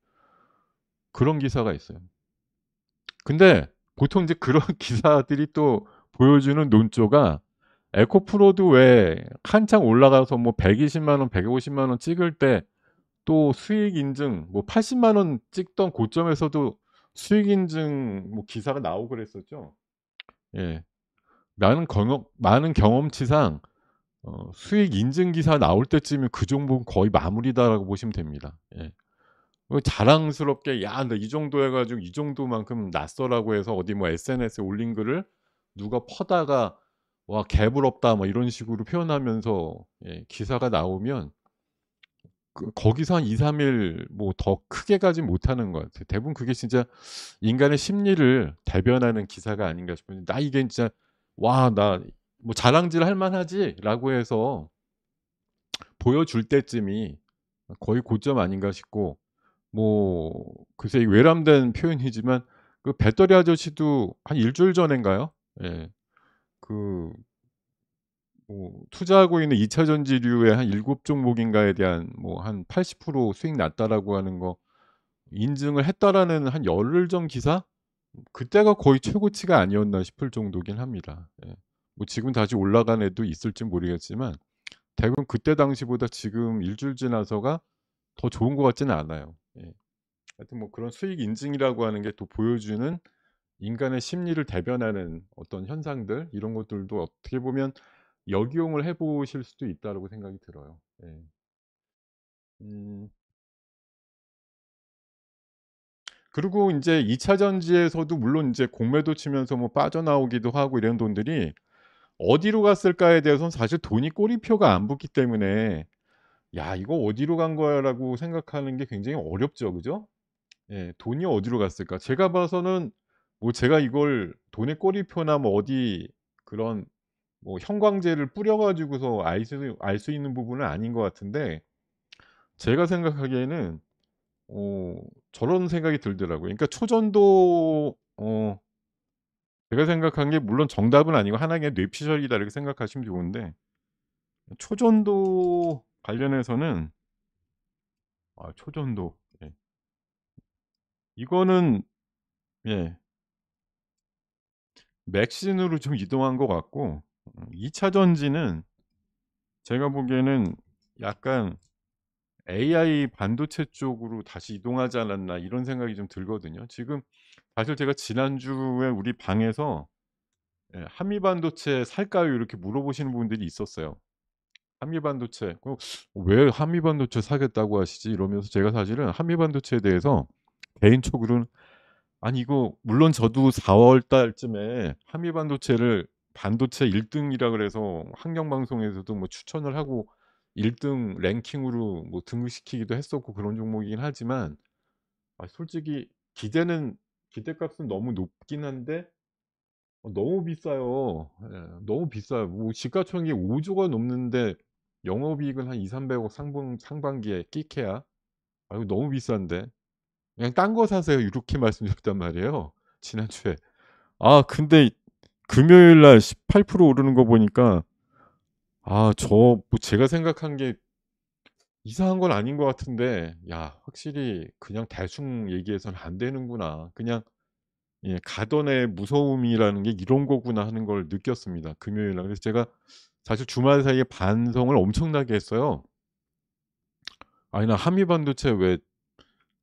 그런 기사가 있어요. 근데 보통 이제 그런 기사들이 또 보여주는 논조가 에코프로도 왜 한창 올라가서 뭐 120만 원, 150만 원 찍을 때 또 수익 인증 뭐 80만 원 찍던 고점에서도 수익 인증 뭐 기사가 나오고 그랬었죠. 예. 많은 경험치상 수익 인증 기사 나올 때쯤이면 그 종목은 거의 마무리다라고 보시면 됩니다. 예. 자랑스럽게 "야 나 이 정도 해 가지고 이 정도만큼 났어."라고 해서 어디 뭐 SNS에 올린 글을 누가 퍼다가 "와 개부럽다." 뭐 이런 식으로 표현하면서 예 기사가 나오면 거기서 한 2-3일 뭐 더 크게 가지 못하는 것 같아요. 대부분 그게 진짜 인간의 심리를 대변하는 기사가 아닌가 싶은데 나 이게 진짜 '와 나 뭐 자랑질 할 만하지.'라고 해서 보여줄 때쯤이 거의 고점 아닌가 싶고 뭐 글쎄 이 외람된 표현이지만 그 배터리 아저씨도 한 일 주일 전인가요? 예. 그 뭐 투자하고 있는 2차 전지류의 한 7 종목인가에 대한 뭐 한 80% 수익 났다라고 하는 거 인증을 했다라는 한 열흘 전 기사? 그때가 거의 최고치가 아니었나 싶을 정도긴 합니다. 예. 뭐 지금 다시 올라간 애도 있을진 모르겠지만 대부분 그때 당시보다 지금 일주일 지나서가 더 좋은 것 같지는 않아요. 예. 하여튼 뭐 그런 수익 인증이라고 하는 게 또 보여주는 인간의 심리를 대변하는 어떤 현상들, 이런 것들도 어떻게 보면 역이용을 해 보실 수도 있다라고 생각이 들어요. 예. 음. 그리고 인제 2차 전지에서도 물론 인제 공매도 치면서 뭐 빠져나오기도 하고 이런 돈들이 어디로 갔을까에 대해서는 사실 돈이 꼬리표가 안 붙기 때문에 '야 이거 어디로 간 거야.'라고 생각하는 게 굉장히 어렵죠. 그죠? 예. '돈이 어디로 갔을까?' 제가 봐서는 뭐 제가 이걸 돈의 꼬리표나 뭐 어디 그런 뭐 형광제를 뿌려 가지고서 알 수 있는 부분은 아닌 것 같은데, 제가 생각하기에는 어 저런 생각이 들더라고요. 그러니까 초전도 제가 생각한 게 물론 정답은 아니고 하나의 뇌피셜이다 이렇게 생각하시면 좋은데, 초전도 관련해서는 초전도, 예. 이거는 예 맥신으로 좀 이동한 것 같고 2차 전지는 제가 보기에는 약간 'AI 반도체 쪽으로 다시 이동하지 않았나.' 이런 생각이 좀 들거든요. 지금 사실 제가 지난주에 우리 방에서 예 "한미 반도체 살까요?" 이렇게 물어보시는 분들이 있었어요. 한미 반도체 "왜 한미 반도체 사겠다고 하시지?" 이러면서 제가 사실은 한미 반도체에 대해서 개인적으로는 아니 이거 물론 저도 4월 달쯤에 한미 반도체를 반도체 1 등이라 그래서 환경 방송에서도 뭐 추천을 하고 1등 랭킹으로 뭐 등극시키기도 했었고 그런 종목이긴 하지만 솔직히 기대값은 너무 높긴 한데 너무 비싸요. 예. 너무 비싸요. 뭐 시가총액이 5 조가 넘는데 영업이익은 한 200-300억 상반기에 끼케야. 이거 너무 비싼데. "그냥 딴 거 사세요." 이렇게 말씀드렸단 말이에요, 지난주에. 근데 금요일 날 18% 오르는 거 보니까 뭐 제가 생각한 게 이상한 건 아닌 것 같은데 '야 확실히 그냥 대충 얘기해서는 안 되는구나. 그냥 가던의 무서움이라는 게 이런 거구나.' 하는 걸 느꼈습니다, 금요일 날. 그래서 제가 사실 주말 사이에 반성을 엄청나게 했어요. '아니 나 한미 반도체 왜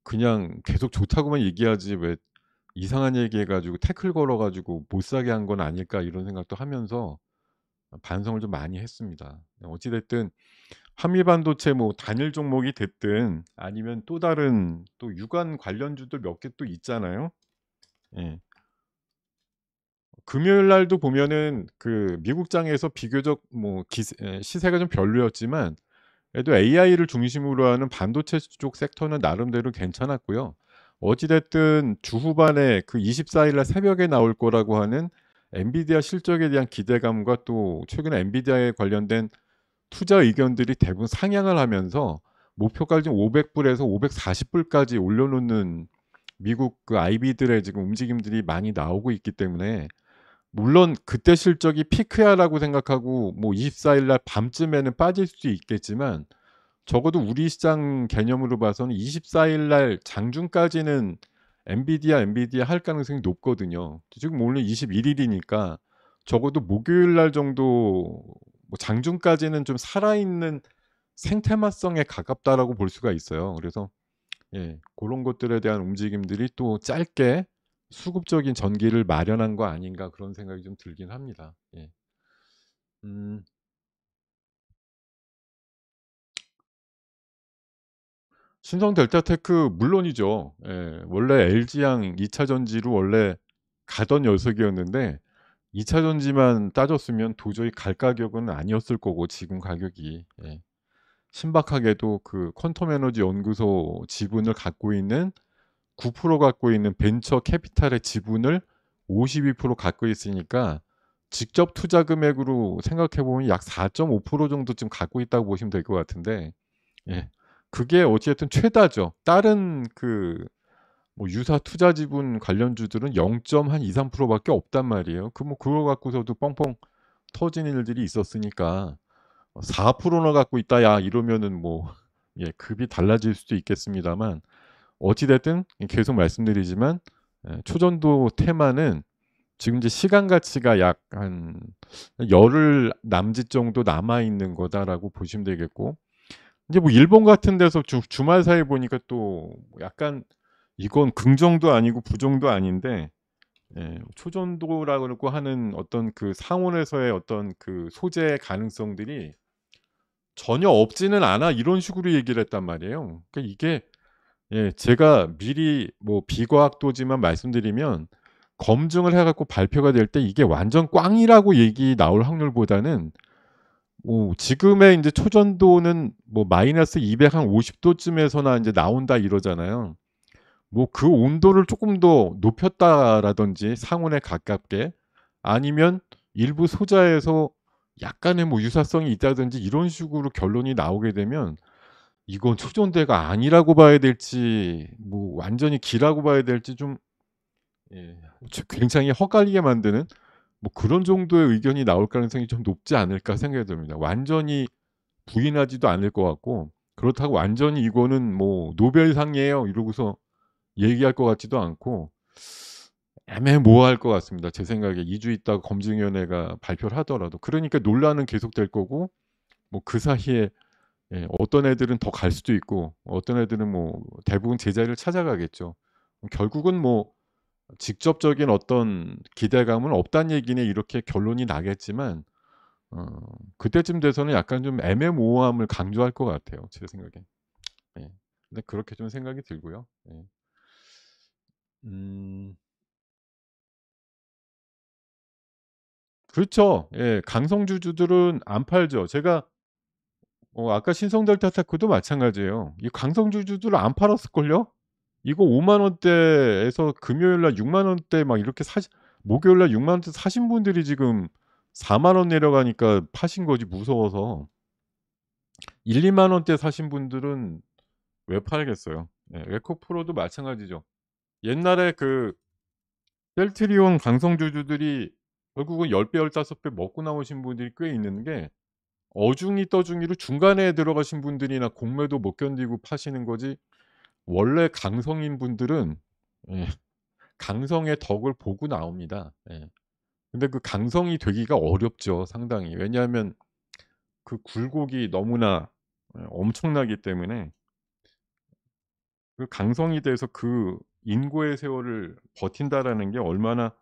그냥 계속 좋다고만 얘기하지 왜 이상한 얘기해 가지고 태클 걸어 가지고 못 사게 한 건 아닐까.' 이런 생각도 하면서 반성을 좀 많이 했습니다. 어찌 됐든 한미 반도체 뭐 단일 종목이 됐든 아니면 또 다른 또 유관 관련주들 몇 개 또 있잖아요. 예. 금요일 날도 보면은 그 미국장에서 비교적 뭐 시세가 좀 별로였지만 그래도 AI를 중심으로 하는 반도체 쪽 섹터는 나름대로 괜찮았고요. 어찌 됐든 주 후반에 그 24일 날 새벽에 나올 거라고 하는 엔비디아 실적에 대한 기대감과 또 최근에 엔비디아에 관련된 투자 의견들이 대부분 상향을 하면서 목표가를 지금 500 불에서 540 불까지 올려 놓는 미국 그 IB들의 지금 움직임들이 많이 나오고 있기 때문에 물론 '그때 실적이 피크야.'라고 생각하고 뭐 24일 날 밤쯤에는 빠질 수도 있겠지만 적어도 우리 시장 개념으로 봐서는 24일 날 장중까지는 엔비디아 할 가능성이 높거든요. 지금 오늘 21 일이니까 적어도 목요일 날 정도 뭐 장중까지는 좀 살아있는 생테마성에 가깝다라고 볼 수가 있어요. 그래서 고런 것들에 대한 움직임들이 또 짧게 수급적인 전기를 마련한 거 아닌가 그런 생각이 좀 들긴 합니다. 예. 음. 신성 델타테크 물론이죠. 예. 원래 LG양 2차 전지로 원래 가던 녀석이었는데 2차 전지만 따졌으면 도저히 갈 가격은 아니었을 거고 지금 가격이. 예. 신박하게도 그 퀀텀 에너지 연구소 지분을 갖고 있는 9% 갖고 있는 벤처 캐피탈의 지분을 52% 갖고 있으니까 직접 투자 금액으로 생각해 보면 약 4.5% 정도쯤 갖고 있다고 보시면 될 것 같은데 예. 그게 어찌됐든 최다죠. 다른 그 뭐 유사 투자 지분 관련주들은 0. 한 2-3% 밖에 없단 말이에요. 뭐 그거 갖고서도 뻥뻥 터지는 일들이 있었으니까 4%나 갖고 있다 야 이러면은 뭐 급이 달라질 수도 있겠습니다만 어찌 됐든 계속 말씀드리지만 초전도 테마는 지금 이제 시간 가치가 약 한 열흘 남짓 정도 남아 있는 거다라고 보시면 되겠고, 이제 뭐 일본 같은 데서 주말 사이 보니까 또 약간 이건 긍정도 아니고 부정도 아닌데, 초전도라 그러고 하는 어떤 그 상온에서의 어떤 그 소재의 가능성들이 전혀 없지는 않아, 이런 식으로 얘기를 했단 말이에요. 그러니까 이게, 제가 미리 뭐 비과학도지만 말씀드리면, 검증을 해 갖고 발표가 될 때 이게 완전 꽝이라고 얘기 나올 확률보다는, 뭐 지금의 인제 초전도는 뭐 마이너스 250 도쯤에서나 인제 나온다 이러잖아요. 뭐 그 온도를 쪼끔 더 높였다라든지 상온에 가깝게, 아니면 일부 소자에서 약간의 뭐 유사성이 있다든지 이런 식으로 결론이 나오게 되면, 이건 초전도가 아니라고 봐야 될지 뭐 완전히 기라고 봐야 될지 좀, 예 굉장히 헛갈리게 만드는 뭐 그런 정도의 의견이 나올 가능성이 좀 높지 않을까 생각이 듭니다. 완전히 부인하지도 않을 것 같고, 그렇다고 완전히 "이거는 뭐 노벨상이에요." 이러고서 얘기할 것 같지도 않고, 애매모호할 것 같습니다, 제 생각에. 2주 있다가 검증위원회가 발표를 하더라도. 그러니까 논란은 계속될 거고, 뭐 그 사이에 어떤 애들은 더 갈 수도 있고, 어떤 애들은 뭐 대부분 제자리를 찾아가겠죠. 결국은 뭐 직접적인 어떤 기대감은 없다는 얘기네, 이렇게 결론이 나겠지만, 어 그때쯤 돼서는 약간 좀 애매모호함을 강조할 것 같아요, 제 생각엔. 예. 근데 그렇게 좀 생각이 들고요. 예. 음. 그렇죠. 예. 강성주주들은 안 팔죠. 제가 아까 신성델타타크도 마찬가지예요. 이 강성주주들은 안 팔았을걸요? 이거 5만 원대에서 금요일 날 6만 원대 막 이렇게 사시 목요일 날 6만 원대 사신 분들이 지금 4만 원 내려가니까 파신 거지, 무서워서. 1-2만 원대 사신 분들은 왜 팔겠어요. 에코프로도 마찬가지죠. 옛날에 그 셀트리온 강성주주들이 결국은 10배 15배 먹고 나오신 분들이 꽤 있는 게, 어중이 떠중이로 중간에 들어가신 분들이나 공매도 못 견디고 파시는 거지, 원래 강성인 분들은, 예 강성의 덕을 보고 나옵니다. 예. 근데 그 강성이 되기가 어렵죠, 상당히. 왜냐하면 그 굴곡이 너무나 엄청나기 때문에, 그 강성이 돼서 그 인고의 세월을 버틴다라는 게 얼마나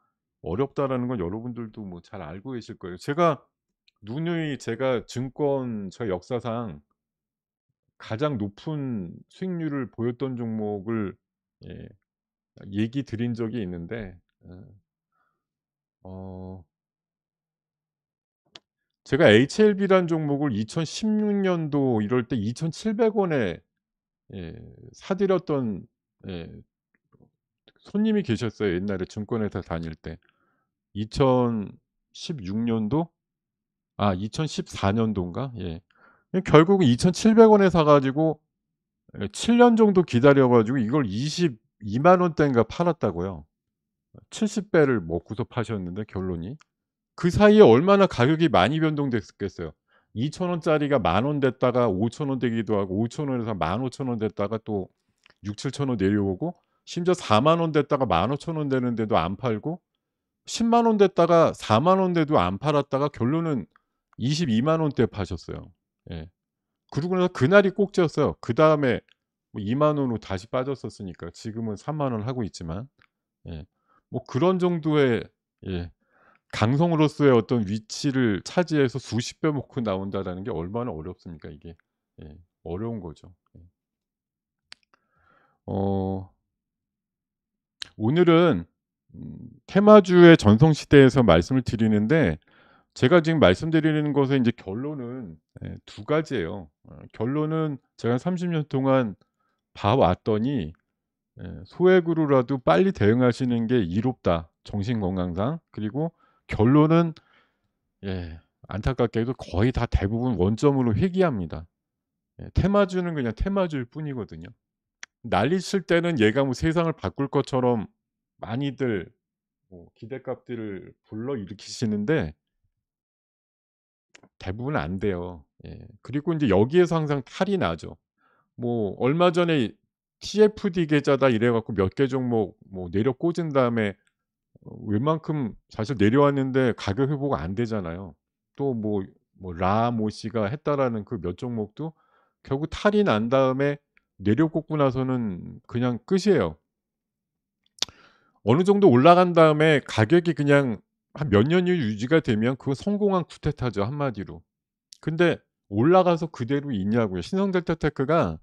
어렵다라는 건 여러분들도 뭐 잘 알고 계실 거예요. 제가 증권 저 역사상 가장 높은 수익률을 보였던 종목을, 예 얘기 드린 적이 있는데, 어 제가 HLB라는 종목을 2016 년도 이럴 때 2,700 원에 예 사 드렸던, 예 손님이 계셨어요, 옛날에 증권회사 다닐 때. 2016 년도? 2014 년도인가? 예. 결국은 2,700 원에 사 가지고 7년 정도 기다려 가지고 이걸 22만 원대인가 팔았다고요. 70 배를 먹고서 파셨는데, 결론이. 그 사이에 얼마나 가격이 많이 변동됐겠어요. 2천 원짜리가 만 원 됐다가 5천 원 되기도 하고, 5천 원에서 15,000원 됐다가 또 6-7천 원 내려오고, 심지어 4만 원 됐다가 15,000원 되는데도 안 팔고, 10만 원 됐다가 4만 원대도 안 팔았다가 결론은 22만 원대에 파셨어요. 예. 그러고 나서 그날이 꼭지였어요. 그다음에 뭐 2만 원으로 다시 빠졌었으니까 지금은 3만 원 하고 있지만, 예. 뭐 그런 정도의, 예 강성으로서의 어떤 위치를 차지해서 수십 배 먹고 나온다라는 게 얼마나 어렵습니까, 이게. 예. 어려운 거죠. 예. 어 오늘은 테마주의 전성시대에서 말씀을 드리는데, 제가 지금 말씀드리는 것의 인제 결론은 두 가지예요. 결론은 제가 30년 동안 봐 왔더니, 소액으로라도 빨리 대응하시는 게 이롭다, 정신 건강상. 그리고 결론은, 예 안타깝게도 거의 다 대부분 원점으로 회귀합니다. 테마주는 그냥 테마주일 뿐이거든요. 난리칠 때는 얘가 뭐 세상을 바꿀 것처럼 많이들 뭐 기대값들을 불러일으키시는데, 대부분 안 돼요. 그리고 인제 여기에서 항상 탈이 나죠. 뭐 얼마 전에 TFD 계좌다 이래 갖고 몇 개 종목 뭐 내려 꽂은 다음에 웬만큼 사실 내려왔는데 가격 회복 안 되잖아요. 또 라 씨가 했다라는 그 몇 종목도 결국 탈이 난 다음에 내려 꽂고 나서는 그냥 끝이에요. 어느 정도 올라간 다음에 가격이 그냥 한 몇 년이 유지가 되면 그건 성공한 쿠데타죠 한마디로. 근데 올라가서 그대로 있냐고요. 신성델타테크가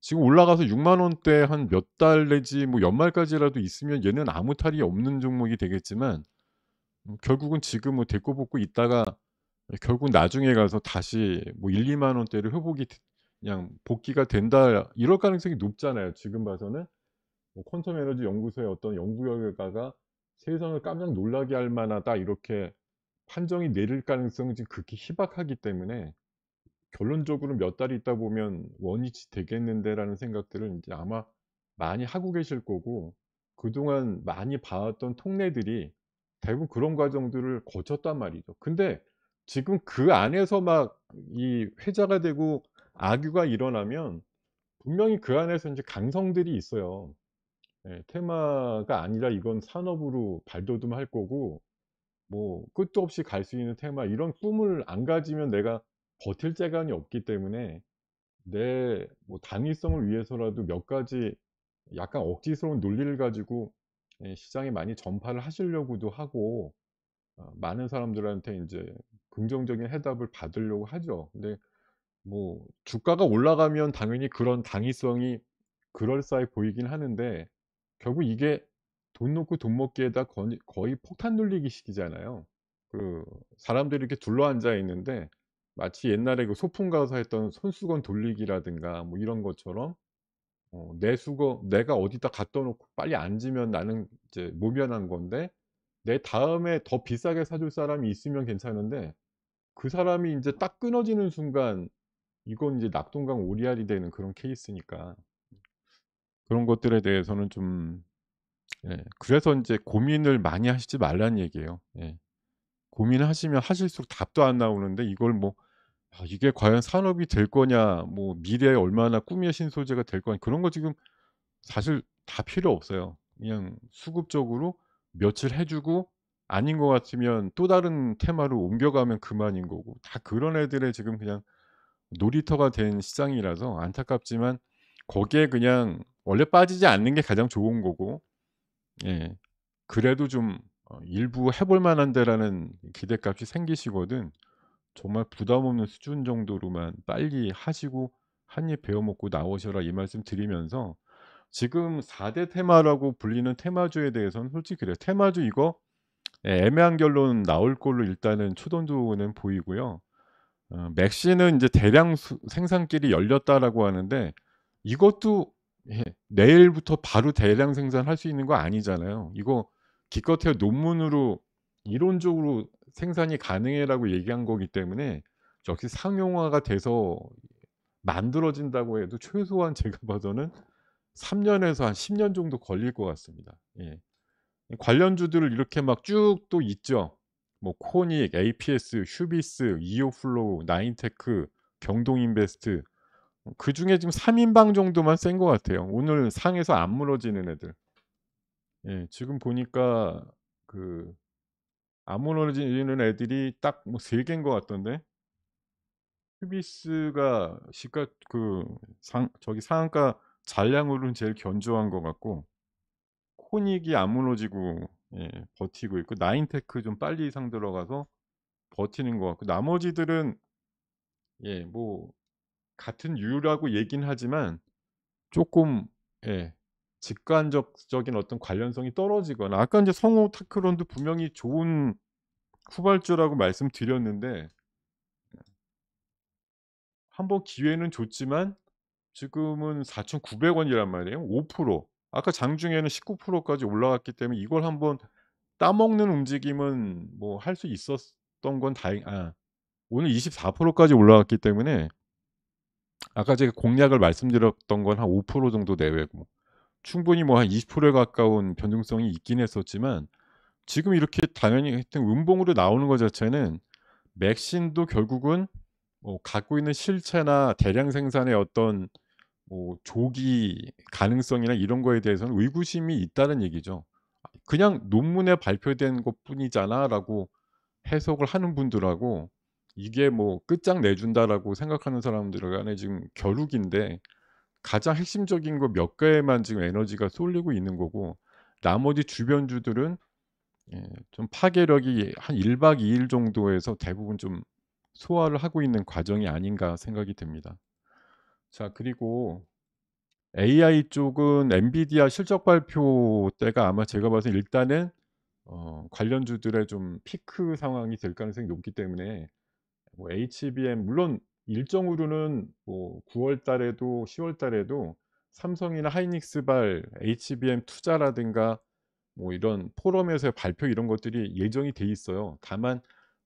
지금 올라가서 6만 원대 한 몇 달 내지 뭐 연말까지라도 있으면 얘는 아무 탈이 없는 종목이 되겠지만 결국은 지금 뭐 데꼬볶고 있다가 결국 나중에 가서 다시 뭐 1-2만 원대로 회복이 그냥 복귀가 된다 이럴 가능성이 높잖아요 지금 봐서는. 뭐 퀀텀 에너지 연구소의 어떤 연구 결과가 '세상을 깜짝 놀라게 할 만하다.' 이렇게 판정이 내릴 가능성은 지금 극히 희박하기 때문에 결론적으로 몇 달 있다 보면 '원위치 되겠는데.'라는 생각들을 인제 아마 많이 하고 계실 거고 그동안 많이 봐 왔던 통례들이 대부분 그런 과정들을 거쳤단 말이죠. 근데 지금 그 안에서 막 이 회자가 되고 악유가 일어나면 분명히 그 안에서 인제 강성들이 있어요. 예. 테마가 아니라 이건 산업으로 발돋움할 거고 뭐 끝도 없이 갈 수 있는 테마 이런 꿈을 안 가지면 내가 버틸 재간이 없기 때문에 내 뭐 당위성을 위해서라도 몇 가지 약간 억지스러운 논리를 가지고 시장에 많이 전파를 하시려고도 하고 많은 사람들한테 인제 긍정적인 해답을 받으려고 하죠. 근데 뭐 주가가 올라가면 당연히 그런 당위성이 그럴싸해 보이긴 하는데 결국 이게 돈 놓고 돈 먹기에다 거의 폭탄 돌리기 식이잖아요. 그 사람들이 이렇게 둘러앉아 있는데 마치 옛날에 그 소풍 가서 했던 손수건 돌리기라든가 뭐 이런 것처럼 내 수거 내가 어디다 갖다 놓고 빨리 앉으면 나는 이제 모면한 건데 내 다음에 더 비싸게 사줄 사람이 있으면 괜찮은데 그 사람이 인제 딱 끊어지는 순간 이건 이제 낙동강 오리알이 되는 그런 케이스니까 그런 것들에 대해서는 좀 그래서 인제 고민을 많이 하시지 말라는 얘기예요. 예. 고민하시면 하실수록 답도 안 나오는데 이걸 뭐 '아 이게 과연 산업이 될 거냐. 뭐 미래에 얼마나 꿈의 신소재가 될 거냐.' 그런 거 지금 사실 다 필요 없어요. 그냥 수급적으로 며칠 해 주고 아닌 것 같으면 또 다른 테마로 옮겨가면 그만인 거고 다 그런 애들의 지금 그냥 놀이터가 된 시장이라서 안타깝지만 거기에 그냥 원래 빠지지 않는 게 가장 좋은 거고 예 그래도 좀 '일부 해볼 만한 데'라는 기대값이 생기시거든 정말 부담 없는 수준 정도로만 빨리 하시고 한 입 베어 먹고 나오셔라 이 말씀 드리면서 지금 4대 테마라고 불리는 테마주에 대해서는 솔직히 그래요. 테마주 이거 애매한 결론 나올 걸로 일단은 초동조는 보이고요. 맥시는 인제 대량 생산길이 열렸다라고 하는데 이것도 내일부터 바로 대량 생산할 수 있는 거 아니잖아요. 이거 기껏해야 논문으로 이론적으로 생산이 가능해라고 얘기한 거기 때문에 역시 상용화가 돼서 만들어진다고 해도 최소한 제가 봐서는 3 년에서 한 10년 정도 걸릴 것 같습니다. 예. 관련주들을 이렇게 막 쭉 또 있죠. 뭐 코닉, APS, 휴비스, 이오플로우, 나인테크, 경동인베스트 그중에 지금 3 인방 정도만 센 것 같아요. 오늘 상에서 안 무너지는 애들. 예. 지금 보니까 그 안 무너지는 애들이 딱 뭐 3 개인 것 같던데. 휴비스가 시가 그 상한가 잔량으로는 제일 견조한 것 같고 코닉이 안 무너지고 버티고 있고 나인테크 좀 빨리 상 들어가서 버티는 것 같고 나머지들은 뭐 같은 유라고 얘기는 하지만 쪼끔 예 직관적인 어떤 관련성이 떨어지거나 아까 인제 성우 타크론도 분명히 좋은 후발주라고 말씀드렸는데 한번 기회는 줬지만 지금은 4,900 원이란 말이에요. 5% 아까 장중에는 19% 까지 올라갔기 때문에 이걸 한번 따먹는 움직임은 뭐 할 수 있었던 건 오늘 24% 까지 올라갔기 때문에 아까 제가 공략을 말씀드렸던 건 한 5% 정도 내외고 충분히 뭐 한 20%에 가까운 변동성이 있긴 했었지만 지금 이렇게 당연히 하여튼 음봉으로 나오는 거 자체는 맥신도 결국은 갖고 있는 실체나 대량 생산의 어떤 뭐 조기 가능성이나 이런 거에 대해서는 의구심이 있다는 얘기죠. 그냥 '논문에 발표된 것뿐이잖아.'라고 해석을 하는 분들하고, 이게 뭐 '끝장내준다.'라고 생각하는 사람들 간에 지금 겨루기인데, 가장 핵심적인 거 몇 개에만 지금 에너지가 쏠리고 있는 거고, 나머지 주변주들은 좀 파괴력이 한 1박 2일 정도에서 대부분 좀 소화를 하고 있는 과정이 아닌가 생각이 듭니다. 자, 그리고 AI 쪽은 엔비디아 실적 발표 때가 아마 제가 봐서 일단은 관련주들의 좀 피크 상황이 될 가능성이 높기 때문에, 뭐 HBM 물론 일정으로는 뭐 9월 달에도 10월 달에도 삼성이나 하이닉스발 HBM 투자라든가 뭐 이런 포럼에서의 발표 이런 것들이 예정이 돼 있어요. 다만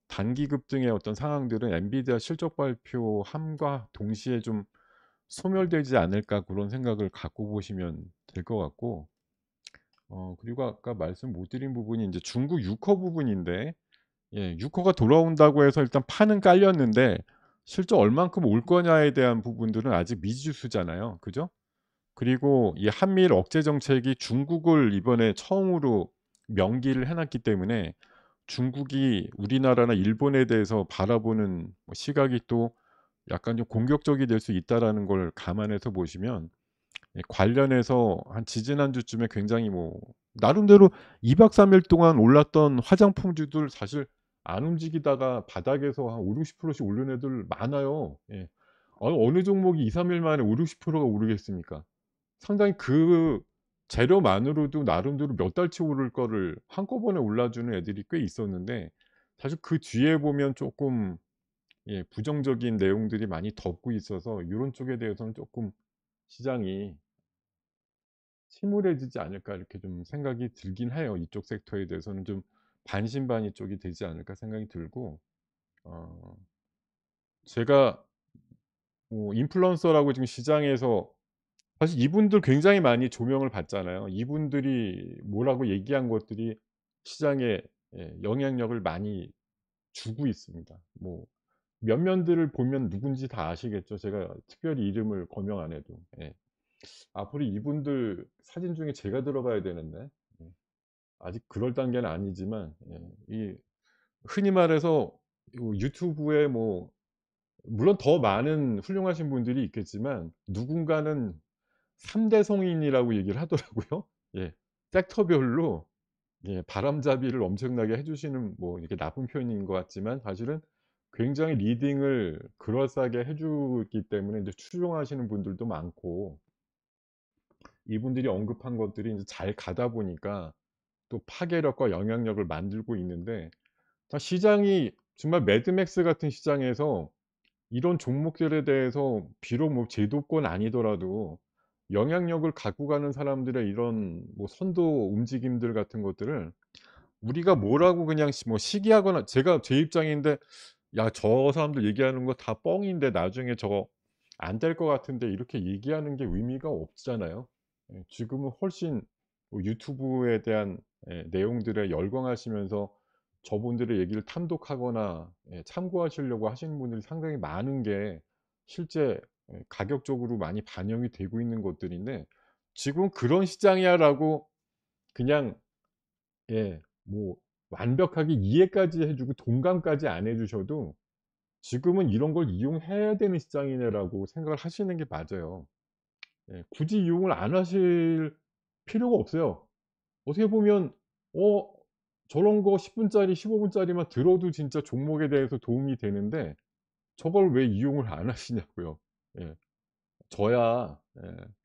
단기 급등의 어떤 상황들은 엔비디아 실적 발표함과 동시에 좀 소멸되지 않을까, 그런 생각을 갖고 보시면 될 것 같고, 그리고 아까 말씀 못 드린 부분이 인제 중국 6호 부분인데, 6 호가 돌아온다고 해서 일단 판은 깔렸는데 실제 얼만큼 올 거냐에 대한 부분들은 아직 미지수잖아요. 그죠? 그리고 이 한미일 억제 정책이 중국을 이번에 처음으로 명기를 해 놨기 때문에, 중국이 우리나라나 일본에 대해서 바라보는 뭐 시각이 또 약간 좀 공격적이 될 수 있다라는 걸 감안해서 보시면, 관련해서 한 지지난주쯤에 굉장히 뭐 나름대로 2박 3일 동안 올랐던 화장품주들 사실 안 움직이다가 바닥에서 한 50-60% 씩 오른 애들 많아요. 예. 어느 종목이 2-3일 만에 50-60%가 오르겠습니까? 상당히 그 재료만으로도 나름대로 몇 달치 오를 거를 한꺼번에 올라주는 애들이 꽤 있었는데, 사실 그 뒤에 보면 쪼끔 부정적인 내용들이 많이 덮고 있어서 요런 쪽에 대해서는 쪼끔 시장이 '침울해지지 않을까.' 이렇게 좀 생각이 들긴 해요. 이쪽 섹터에 대해서는 좀 반신반의 쪽이 되지 않을까 생각이 들고, 어 제가 뭐 인플루언서라고 지금 시장에서 사실 이분들 굉장히 많이 조명을 받잖아요. 이분들이 뭐라고 얘기한 것들이 시장에 영향력을 많이 주고 있습니다. 뭐 면면들을 보면 누군지 다 아시겠죠. 제가 특별히 이름을 거명 안 해도. 예. 앞으로 이분들 사진 중에 제가 들어가야 되는데, 예. 아직 그럴 단계는 아니지만, 이 흔히 말해서 요 유튜브에 뭐 물론 더 많은 훌륭하신 분들이 있겠지만 누군가는 3대 성인이라고 얘기를 하더라고요. 예. 섹터별로 바람잡이를 엄청나게 해 주시는, 뭐 이게 나쁜 표현인 것 같지만 사실은 굉장히 리딩을 그럴싸하게 해 주기 때문에 인제 추종하시는 분들도 많고, 이분들이 언급한 것들이 인제 잘 가다 보니까 또 파괴력과 영향력을 만들고 있는데, 시장이 정말 매드맥스 같은 시장에서 이런 종목들에 대해서 비록 뭐 제도권 아니더라도 영향력을 갖고 가는 사람들의 이런 뭐 선도 움직임들 같은 것들을 우리가 뭐라고 그냥 뭐 시기하거나, 제가 제 입장인데 '야 저 사람들 얘기하는 거 다 뻥인데 나중에 저거 안 될 것 같은데.' 이렇게 얘기하는 게 의미가 없잖아요. 지금은 훨씬 뭐 유튜브에 대한 내용들에 열광하시면서 저분들의 얘기를 탐독하거나 참고하시려고 하시는 분들이 상당히 많은 게 실제 가격적으로 많이 반영이 되고 있는 것들인데, 지금 '그런 시장이야.'라고 그냥 뭐 완벽하게 이해까지 해 주고 동감까지 안 해 주셔도 '지금은 이런 걸 이용해야 되는 시장이네.'라고 생각을 하시는 게 맞아요. 굳이 이용을 안 하실 필요가 없어요. 어떻게 보면 어 저런 거 10 분짜리 15 분짜리만 들어도 진짜 종목에 대해서 도움이 되는데 저걸 왜 이용을 안 하시냐고요. 예. 저야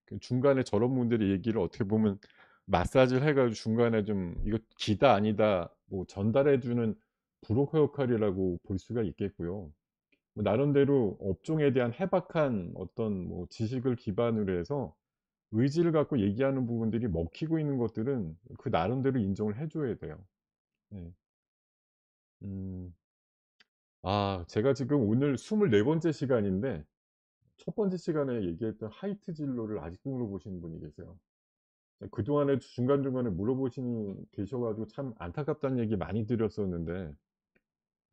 그 중간에 저런 분들의 얘기를 어떻게 보면 마사지를 해 가지고 중간에 좀 이거 기다 아니다 뭐 전달해 주는 브로커 역할이라고 볼 수가 있겠고요. 뭐 나름대로 업종에 대한 해박한 어떤 뭐 지식을 기반으로 해서 의지를 갖고 얘기하는 부분들이 먹히고 있는 것들은 그 나름대로 인정을 해 줘야 돼요. 네. 음. 제가 지금 오늘 24 번째 시간인데 첫 번째 시간에 얘기했던 하이트 진로를 아직도 물어보시는 분이 계세요. 그동안에 중간중간에 물어보시는 계셔 가지고 참 안타깝다는 얘기 많이 드렸었는데,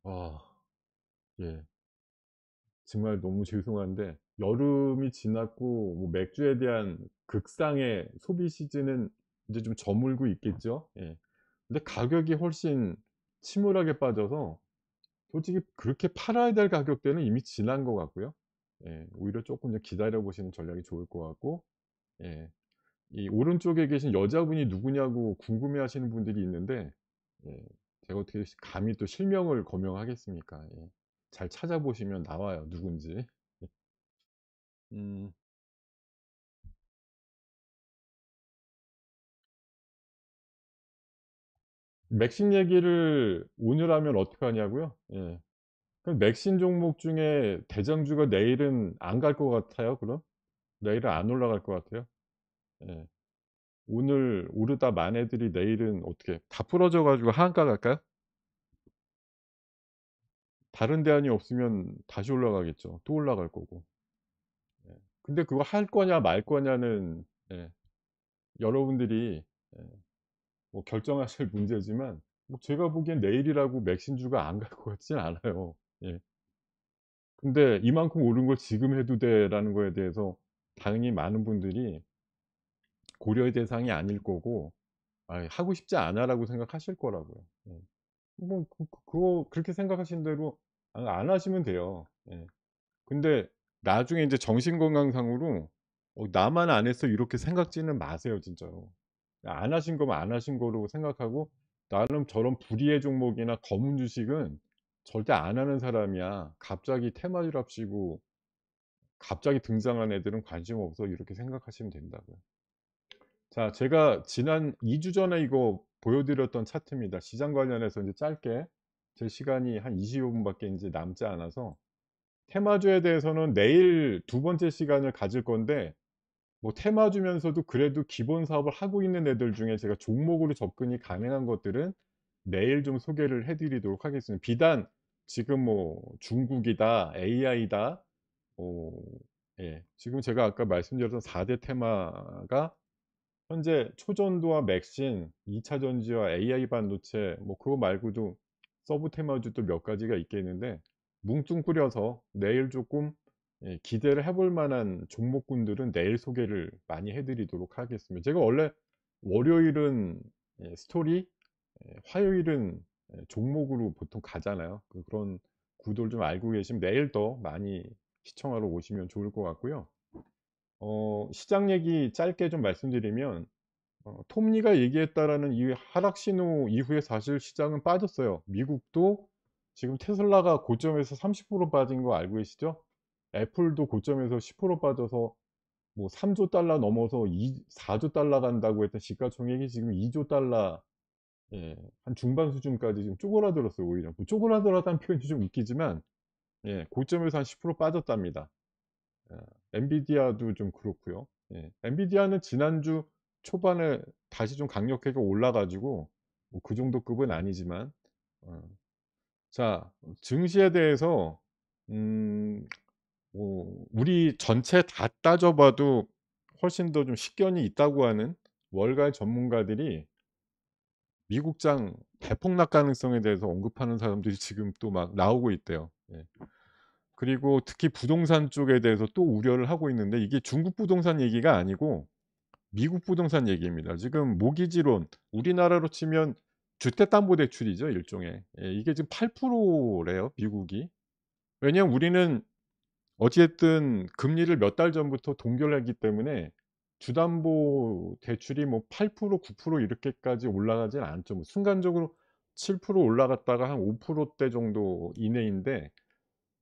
아 예 정말 너무 죄송한데 여름이 지났고 뭐 맥주에 대한 극상의 소비 시즌은 이제 좀 저물고 있겠죠. 예. 근데 가격이 훨씬 침울하게 빠져서 솔직히 그렇게 팔아야 될 가격대는 이미 지난 것 같고요. 예. 오히려 쪼끔 더 기다려 보시는 전략이 좋을 것 같고, 예. 이 오른쪽에 계신 여자분이 누구냐고 궁금해하시는 분들이 있는데, 예, 제가 어떻게 감히 또 실명을 거명하겠습니까. 예. 잘 찾아보시면 나와요, 누군지. 음. 맥심 얘기를 오늘 하면 어떡하냐고요? 예. 그럼 맥심 종목 중에 대장주가 내일은 안 갈 것 같아요, 그럼? 내일은 안 올라갈 것 같아요? 예. 오늘 오르다 만 애들이 내일은 어떻게 다 부러져 가지고 하한가 갈까요? 다른 대안이 없으면 다시 올라가겠죠. 또 올라갈 거고. 예. 근데 그거 할 거냐 말 거냐는, 예, 여러분들이, 예, 뭐 결정하실 문제지만, 뭐 제가 보기엔 내일이라고 맥신주가 안 갈 것 같진 않아요. 예. 근데 '이만큼 오른 걸 지금 해도 돼.'라는 거에 대해서 당연히 많은 분들이 고려의 대상이 아닐 거고 '아이 하고 싶지 않아.'라고 생각하실 거라고요. 예. 뭐 그거 그렇게 생각하신 대로 안 하시면 돼요. 예. 근데 나중에 인제 정신 건강상으로 '나만 안 했어.' 이렇게 생각지는 마세요, 진짜로. 안 하신 거면 안 하신 거로 생각하고 '나는 저런 불의의 종목이나 검은 주식은 절대 안 하는 사람이야. 갑자기 테마주랍시고 갑자기 등장한 애들은 관심 없어.' 이렇게 생각하시면 된다고요. 자, 제가 지난 2주 전에 이거 보여 드렸던 차트입니다. 시장 관련해서 인제 짧게, 제 시간이 한 25 분밖에 인제 남지 않아서 테마주에 대해서는 내일 두 번째 시간을 가질 건데, 뭐 테마주면서도 그래도 기본 사업을 하고 있는 애들 중에 제가 종목으로 접근이 가능한 것들은 내일 좀 소개를 해 드리도록 하겠습니다. 비단 지금 뭐 중국이다, AI다, 어, 예, 지금 제가 아까 말씀드렸던 4대 테마가 현재 초전도와 맥신, 2차 전지와 AI 반도체, 뭐 그거 말고도 서브 테마주도 몇 가지가 있겠는데, 뭉뚱그려서 내일 쪼끔, 예, 기대를 해볼 만한 종목군들은 내일 소개를 많이 해 드리도록 하겠습니다. 제가 원래 월요일은, 예, 스토리, 예, 화요일은, 예, 종목으로 보통 가잖아요. 그런 구도를 좀 알고 계시면 내일 더 많이 시청하러 오시면 좋을 것 같고요. 시장 얘기 짧게 좀 말씀드리면, 톱니가 얘기했다라는 이 하락 신호 이후에 사실 시장은 빠졌어요. 미국도 지금 테슬라가 고점에서 30% 빠진 거 알고 계시죠? 애플도 고점에서 10% 빠져서 뭐 $3조 넘어서 이 4조 달러 간다고 했던 시가총액이 지금 2조 달러, 예, 한 중반 수준까지 지금 쪼그라들었어요, 오히려. 뭐 쪼그라들었다는 표현이 좀 웃기지만, 예, 고점에서 한 10% 빠졌답니다. 예. 엔비디아도 좀 그렇고요. 예. 엔비디아는 지난주 초반에 다시 좀 강력하게 올라 가지고 뭐 그 정도 급은 아니지만, 어, 자, 증시에 대해서, 음 뭐 우리 전체 다 따져 봐도 훨씬 더 좀 식견이 있다고 하는 월가의 전문가들이 미국장 대폭락 가능성에 대해서 언급하는 사람들이 지금 또 막 나오고 있대요. 예. 그리고 특히 부동산 쪽에 대해서 또 우려를 하고 있는데, 이게 중국 부동산 얘기가 아니고 미국 부동산 얘기입니다. 지금 모기지론, 우리나라로 치면 주택담보대출이죠, 일종의. 예, 이게 지금 8% 래요, 미국이. 왜냐하면 우리는 어찌됐든 금리를 몇 달 전부터 동결했기 때문에 주담보대출이 뭐 8% 9% 이렇게까지 올라가진 않죠. 뭐 순간적으로 7% 올라갔다가 한 5%대 정도 이내인데,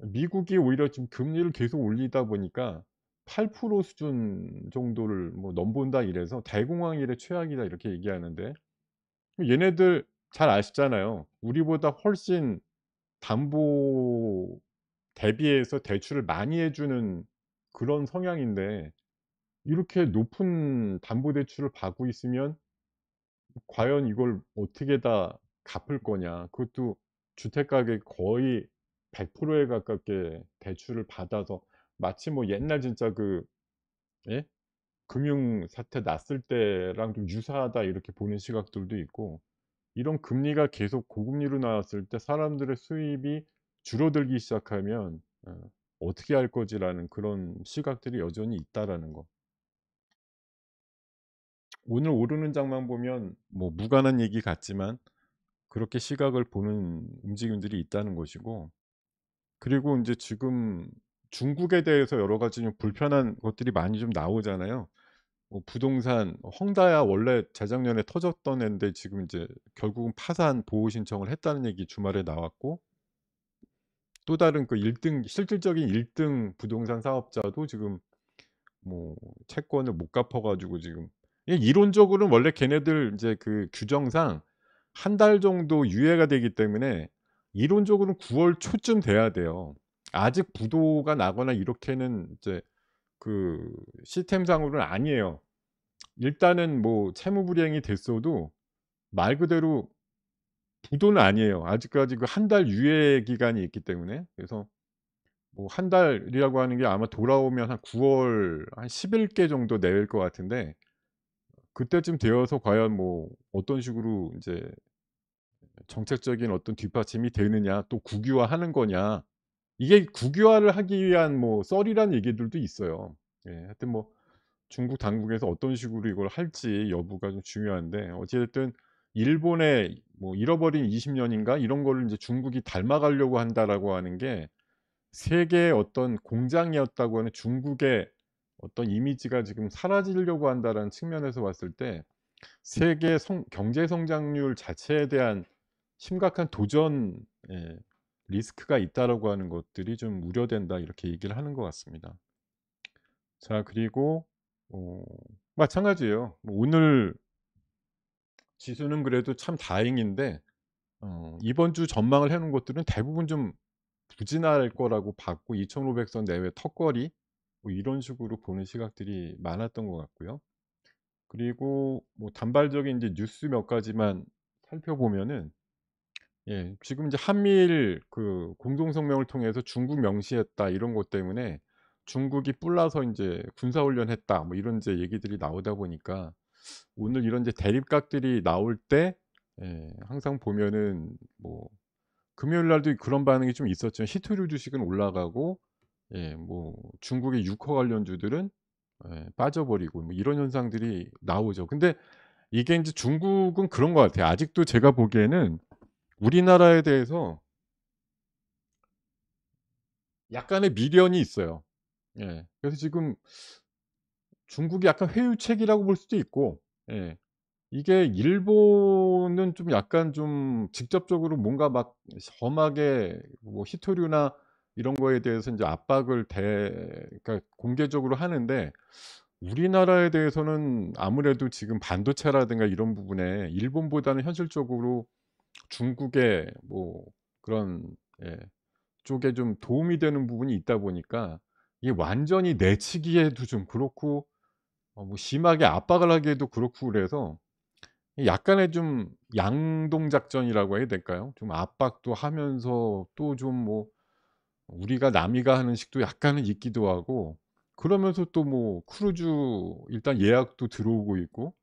미국이 오히려 지금 금리를 계속 올리다 보니까 8% 수준 정도를 뭐 넘본다 이래서 "대공황 이래 최악이다." 이렇게 얘기하는데, 얘네들 잘 아시잖아요. 우리보다 훨씬 담보 대비해서 대출을 많이 해 주는 그런 성향인데, 이렇게 높은 담보대출을 받고 있으면 과연 이걸 어떻게 다 갚을 거냐. 그것도 주택 가격이 거의 100%에 가깝게 대출을 받아서, 마치 뭐 옛날 진짜 그, 예, 금융 사태 났을 때랑 좀 유사하다 이렇게 보는 시각들도 있고, 이런 금리가 계속 고금리로 나왔을 때 사람들의 수입이 줄어들기 시작하면, 어떻게 할 거지.'라는 그런 시각들이 여전히 있다라는 거. 오늘 오르는 장만 보면 뭐 무관한 얘기 같지만 그렇게 시각을 보는 움직임들이 있다는 것이고, 그리고 인제 지금 중국에 대해서 여러 가지 좀 불편한 것들이 많이 좀 나오잖아요. 뭐 부동산 헝다야 원래 재작년에 터졌던 앤데 지금 인제 결국은 파산 보호 신청을 했다는 얘기 주말에 나왔고, 또 다른 그 1등 실질적인 1등 부동산 사업자도 지금 뭐 채권을 못 갚아 가지고 지금, 이론적으로는 원래 걔네들 인제 그 규정상 한 달 정도 유예가 되기 때문에 이론적으로는 9월 초쯤 돼야 돼요. 아직 부도가 나거나 이렇게는 이제 그 시스템상으로는 아니에요. 일단은 뭐 채무 불이행이 됐어도 말 그대로 부도는 아니에요. 아직까지 그 한 달 유예 기간이 있기 때문에. 그래서 뭐 한 달이라고 하는 게 아마 돌아오면 한 9월 한 10 일께 정도 내일 것 같은데, 그때쯤 되어서 과연 뭐 어떤 식으로 인제 정책적인 어떤 뒷받침이 되느냐, 또 국유화하는 거냐. 이게 국유화를 하기 위한 뭐 썰이란 얘기들도 있어요. 예. 하여튼 뭐 중국 당국에서 어떤 식으로 이걸 할지 여부가 좀 중요한데, 어찌 됐든 일본의 뭐 잃어버린 20 년인가 이런 거를 인제 중국이 닮아가려고 한다라고 하는 게, 세계의 어떤 공장이었다고 하는 중국의 어떤 이미지가 지금 사라지려고 한다라는 측면에서 봤을 때 세계 경제 성장률 자체에 대한 심각한 도전, 예 리스크가 있다라고 하는 것들이 좀 우려된다, 이렇게 얘기를 하는 것 같습니다. 자, 그리고 어 마찬가지예요. 뭐 오늘 지수는 그래도 참 다행인데 이번 주 전망을 해 놓은 것들은 대부분 좀 부진할 거라고 봤고, 2,500선 내외 턱걸이 뭐 이런 식으로 보는 시각들이 많았던 것 같고요. 그리고 뭐 단발적인 인제 뉴스 몇 가지만 살펴보면은, 지금 이제 한미일 그 공동 성명을 통해서 "중국 명시했다." 이런 것 때문에 "중국이 뿔나서 인제 군사 훈련했다." 뭐 이런 이제 얘기들이 나오다 보니까 오늘 이런 이제 대립각들이 나올 때, 항상 보면은 뭐 금요일 날도 그런 반응이 좀 있었죠. 히토류 주식은 올라가고, 뭐 중국의 유커 관련주들은 빠져버리고 뭐 이런 현상들이 나오죠. 근데 이게 인제 중국은 그런 것 같아요. 아직도 제가 보기에는 우리나라에 대해서 약간의 미련이 있어요. 그래서 지금 중국이 약간 회유책이라고 볼 수도 있고, 예 이게 일본은 좀 약간 좀 직접적으로 뭔가 막 험하게 뭐 히토류나 이런 거에 대해서 인제 압박을 그러니까 공개적으로 하는데, 우리나라에 대해서는 아무래도 지금 반도체라든가 이런 부분에 일본보다는 현실적으로 중국의 뭐 그런, 예 쪽에 좀 도움이 되는 부분이 있다 보니까 이게 완전히 내치기에도 좀 그렇고 뭐 심하게 압박을 하기에도 그렇고, 그래서 약간의 좀 양동 작전이라고 해야 될까요? 좀 압박도 하면서 또 좀 뭐 우리가 남이가 하는 식도 약간은 있기도 하고, 그러면서 또 뭐 크루즈 일단 예약도 들어오고 있고,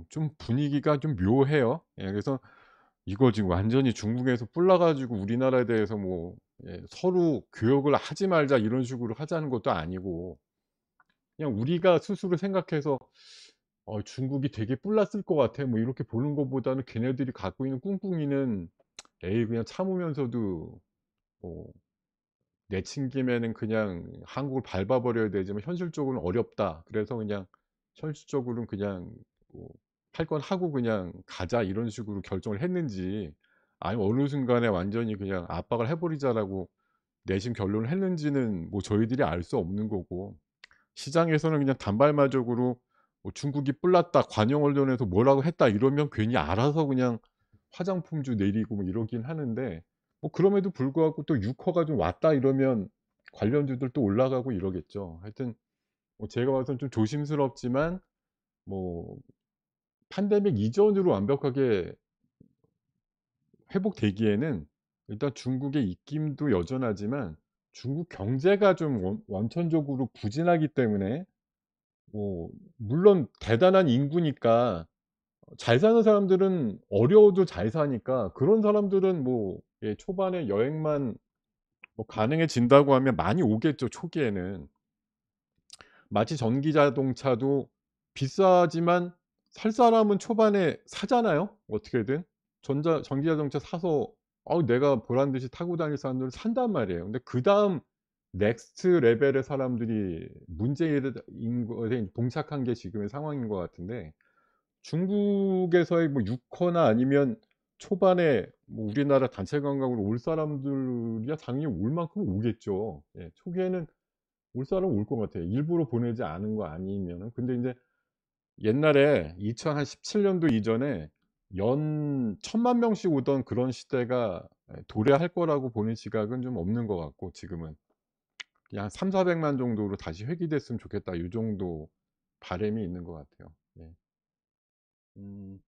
좀 분위기가 좀 묘해요. 그래서 이거 지금 완전히 중국에서 뿔나 가지고 우리나라에 대해서 뭐 서로 "교역을 하지 말자." 이런 식으로 하자는 것도 아니고, 그냥 우리가 스스로 생각해서 '중국이 되게 뿔났을 것 같아.' 뭐 이렇게 보는 것보다는 걔네들이 갖고 있는 꿍꿍이는 에이 그냥 참으면서도 뭐 내친김에는 그냥 한국을 밟아 버려야 되지만 현실적으로는 어렵다. 그래서 그냥 현실적으로는 그냥 뭐 '할 건 하고 그냥 가자.' 이런 식으로 결정을 했는지, 아니면 어느 순간에 완전히 그냥 '압박을 해 버리자.'라고 내심 결론을 했는지는 뭐 저희들이 알 수 없는 거고, 시장에서는 그냥 단발마적으로 뭐 "중국이 뿔났다. 관영 언론에서 뭐라고 했다." 이러면 괜히 알아서 그냥 화장품주 내리고 뭐 이러긴 하는데, 뭐 그럼에도 불구하고 또 유커가 좀 왔다 이러면 관련주들 또 올라가고 이러겠죠. 하여튼 뭐 제가 봐서는 좀 조심스럽지만, 뭐 팬데믹 이전으로 완벽하게 회복되기에는 일단 중국의 입김도 여전하지만 중국 경제가 좀 원천적으로 부진하기 때문에, 뭐 물론 대단한 인구니까 잘 사는 사람들은 어려워도 잘 사니까 그런 사람들은 뭐 초반에 여행만 뭐 가능해진다고 하면 많이 오겠죠 초기에는. 마치 전기 자동차도 비싸지만 살 사람은 초반에 사잖아요 어떻게든. 전자 전기 자동차 사서 내가 보란 듯이 타고 다닐 사람들은 산단 말이에요. 근데 그다음 넥스트 레벨의 사람들이 문제인 거에 봉착한 게 지금의 상황인 것 같은데, 중국에서의 뭐 유커나 아니면 초반에 뭐 우리나라 단체 관광으로 올 사람들이야 당연히 올 만큼은 오겠죠. 예. 초기에는 올 사람은 올 것 같아요. 일부러 보내지 않은 거 아니면은. 근데 인제 옛날에 2017 년도 이전에 연 1,000,000 명씩 오던 그런 시대가 도래할 거라고 보는 시각은 좀 없는 것 같고, 지금은 그냥 한 3,400,000 정도로 다시 회귀됐으면 좋겠다 요 정도 바람이 있는 것 같아요. 네. 음.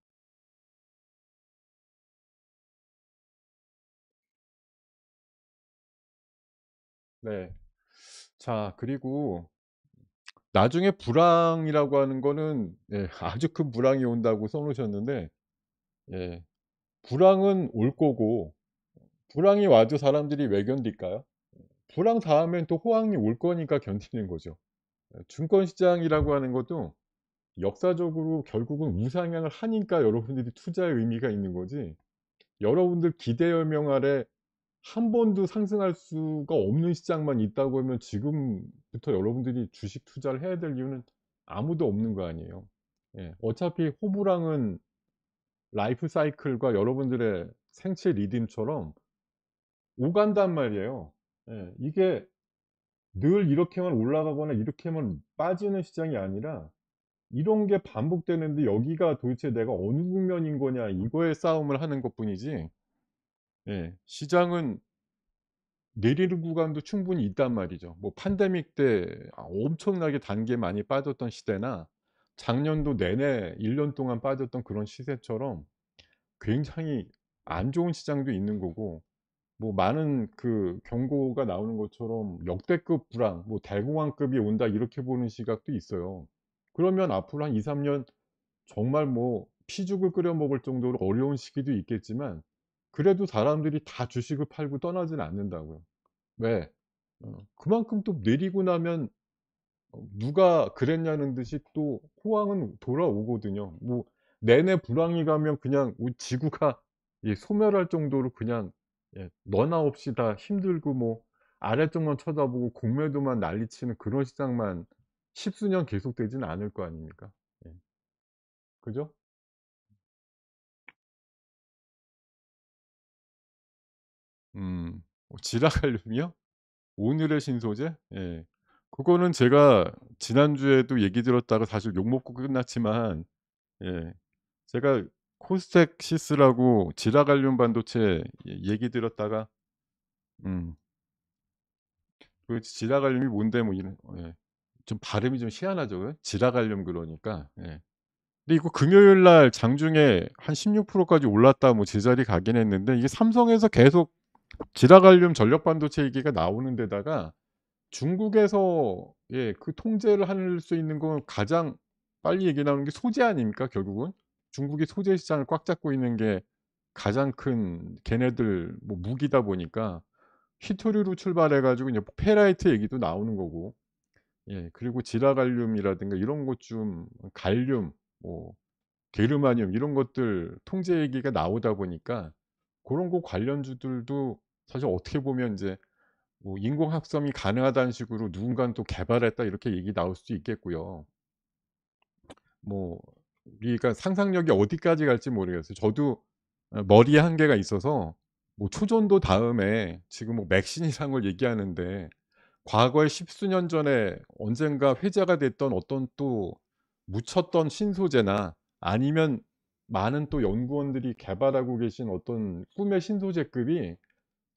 네. 자, 그리고 나중에 불황이라고 하는 거는 아주 큰 불황이 온다고 써 놓으셨는데, 예, 불황은 올 거고, 불황이 와도 사람들이 왜 견딜까요? 불황 다음엔 또 호황이 올 거니까 견디는 거죠. 증권 시장이라고 하는 것도 역사적으로 결국은 우상향을 하니까 여러분들이 투자의 의미가 있는 거지, 여러분들 기대열명 아래 한 번도 상승할 수가 없는 시장만 있다고 하면 지금부터 여러분들이 주식 투자를 해야 될 이유는 아무도 없는 거 아니에요. 예. 어차피 호불항은 라이프 사이클과 여러분들의 생체 리듬처럼 오간단 말이에요. 예. 이게 늘 이렇게만 올라가거나 이렇게만 빠지는 시장이 아니라 이런 게 반복되는데 여기가 도대체 내가 어느 국면인 거냐 이거의 싸움을 하는 것뿐이지, 예, 시장은 내리는 구간도 충분히 있단 말이죠. 뭐 팬데믹 때 엄청나게 단기에 많이 빠졌던 시대나 작년도 내내 1년 동안 빠졌던 그런 시세처럼 굉장히 안 좋은 시장도 있는 거고, 뭐 많은 그 경고가 나오는 것처럼 역대급 불황, 뭐 대공황급이 온다 이렇게 보는 시각도 있어요. 그러면 앞으로 한 2-3년 정말 뭐 피죽을 끓여 먹을 정도로 어려운 시기도 있겠지만, 그래도 사람들이 다 주식을 팔고 떠나지는 않는다고요. 왜? 그만큼 또 내리고 나면 누가 그랬냐는 듯이 또 호황은 돌아오거든요. 뭐 내내 불황이 가면 그냥 우리 지구가 소멸할 정도로 그냥, 너나 없이 다 힘들고 뭐 아래쪽만 쳐다보고 공매도만 난리치는 그런 시장만 십수년 계속되지는 않을 거 아닙니까? 예. 그죠? 지라갈륨이요? 오늘의 신소재? 예. 그거는 제가 지난주에도 얘기 들었다가 사실 욕먹고 끝났지만, 예, 제가 코스텍시스라고 지라갈륨 반도체 얘기 들었다가, 음 그 지라갈륨이 뭔데 뭐 이런, 좀 발음이 좀 희한하죠. 지라갈륨 그러니까. 예. 근데 이거 금요일 날 장중에 한 16% 까지 올랐다 뭐 제자리 가긴 했는데, 이게 삼성에서 계속 지라갈륨 전력 반도체 얘기가 나오는 데다가 중국에서 그 통제를 할 수 있는 건 가장 빨리 얘기 나오는 게 소재 아닙니까 결국은? 중국이 소재 시장을 꽉 잡고 있는 게 가장 큰 걔네들 뭐 무기다 보니까 히토류로 출발해 가지고 이제 페라이트 얘기도 나오는 거고, 그리고 지라갈륨이라든가 이런 것 좀, 갈륨, 뭐 게르마늄 이런 것들 통제 얘기가 나오다 보니까 고런 거 관련주들도 사실 어떻게 보면 인제 뭐 인공합성이 가능하다는 식으로 누군가는 또 개발했다 이렇게 얘기 나올 수도 있겠고요. 뭐 우리가 상상력이 어디까지 갈지 모르겠어요. 저도 머리에 한계가 있어서 뭐 초전도 다음에 지금 뭐 맥신이라는 걸 얘기하는데, 과거에 십수년 전에 언젠가 회자가 됐던 어떤 또 묻혔던 신소재나 아니면 많은 또 연구원들이 개발하고 계신 어떤 꿈의 신소재급이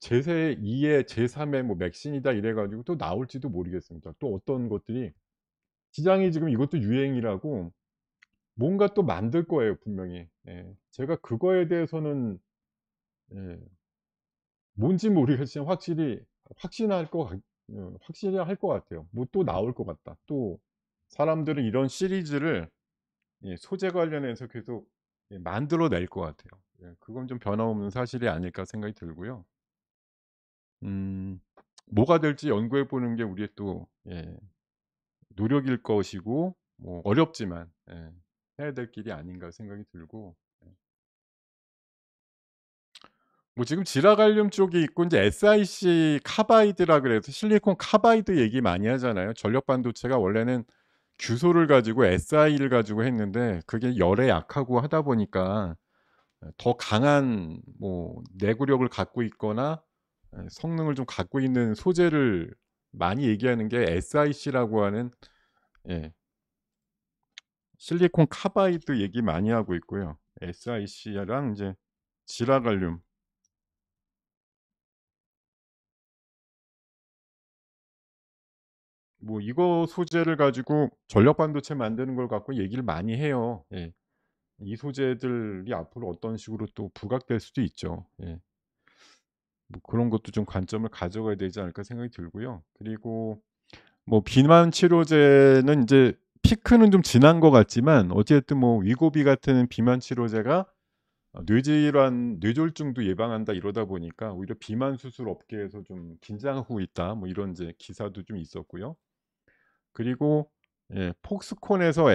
제세 2의 제3의 뭐 맥신이다 이래 가지고 또 나올지도 모르겠습니다. 또 어떤 것들이 시장이 지금 이것도 유행이라고 뭔가 또 만들 거예요 분명히. 예. 제가 그거에 대해서는, 예, 뭔지 모르겠지만 확신할 것 같 확실히 할 것 같아요. 뭐 또 나올 것 같다. 또 사람들은 이런 시리즈를 소재 관련해서 계속 만들어 낼 것 같아요. 그건 좀 변함없는 사실이 아닐까 생각이 들고요. 음. 뭐가 될지 연구해 보는 게 우리의 또 노력일 것이고 뭐 어렵지만 해야 될 길이 아닌가 생각이 들고 뭐 지금 지라갈륨 쪽이 있고 인제 SiC 카바이드라 그래서 실리콘 카바이드 얘기 많이 하잖아요. 전력 반도체가 원래는 규소를 가지고 Si를 가지고 했는데 그게 열에 약하고 하다 보니까 더 강한 뭐 내구력을 갖고 있거나 성능을 좀 갖고 있는 소재를 많이 얘기하는 게 SiC라고 하는 예 실리콘 카바이드 얘기 많이 하고 있고요. SiC랑 인제 지라갈륨 뭐 이거 소재를 가지고 전력 반도체 만드는 걸 갖고 얘기를 많이 해요. 예. 이 소재들이 앞으로 어떤 식으로 또 부각될 수도 있죠. 예. 뭐 그런 것도 좀 관점을 가져가야 되지 않을까 생각이 들고요. 그리고 뭐 비만 치료제는 인제 피크는 좀 지난 것 같지만 어쨌든 뭐 위고비 같은 비만 치료제가 뇌질환 뇌졸중도 예방한다 이러다 보니까 오히려 비만 수술 업계에서 좀 긴장하고 있다 뭐 이런 이제 기사도 좀 있었고요. 그리고 폭스콘에서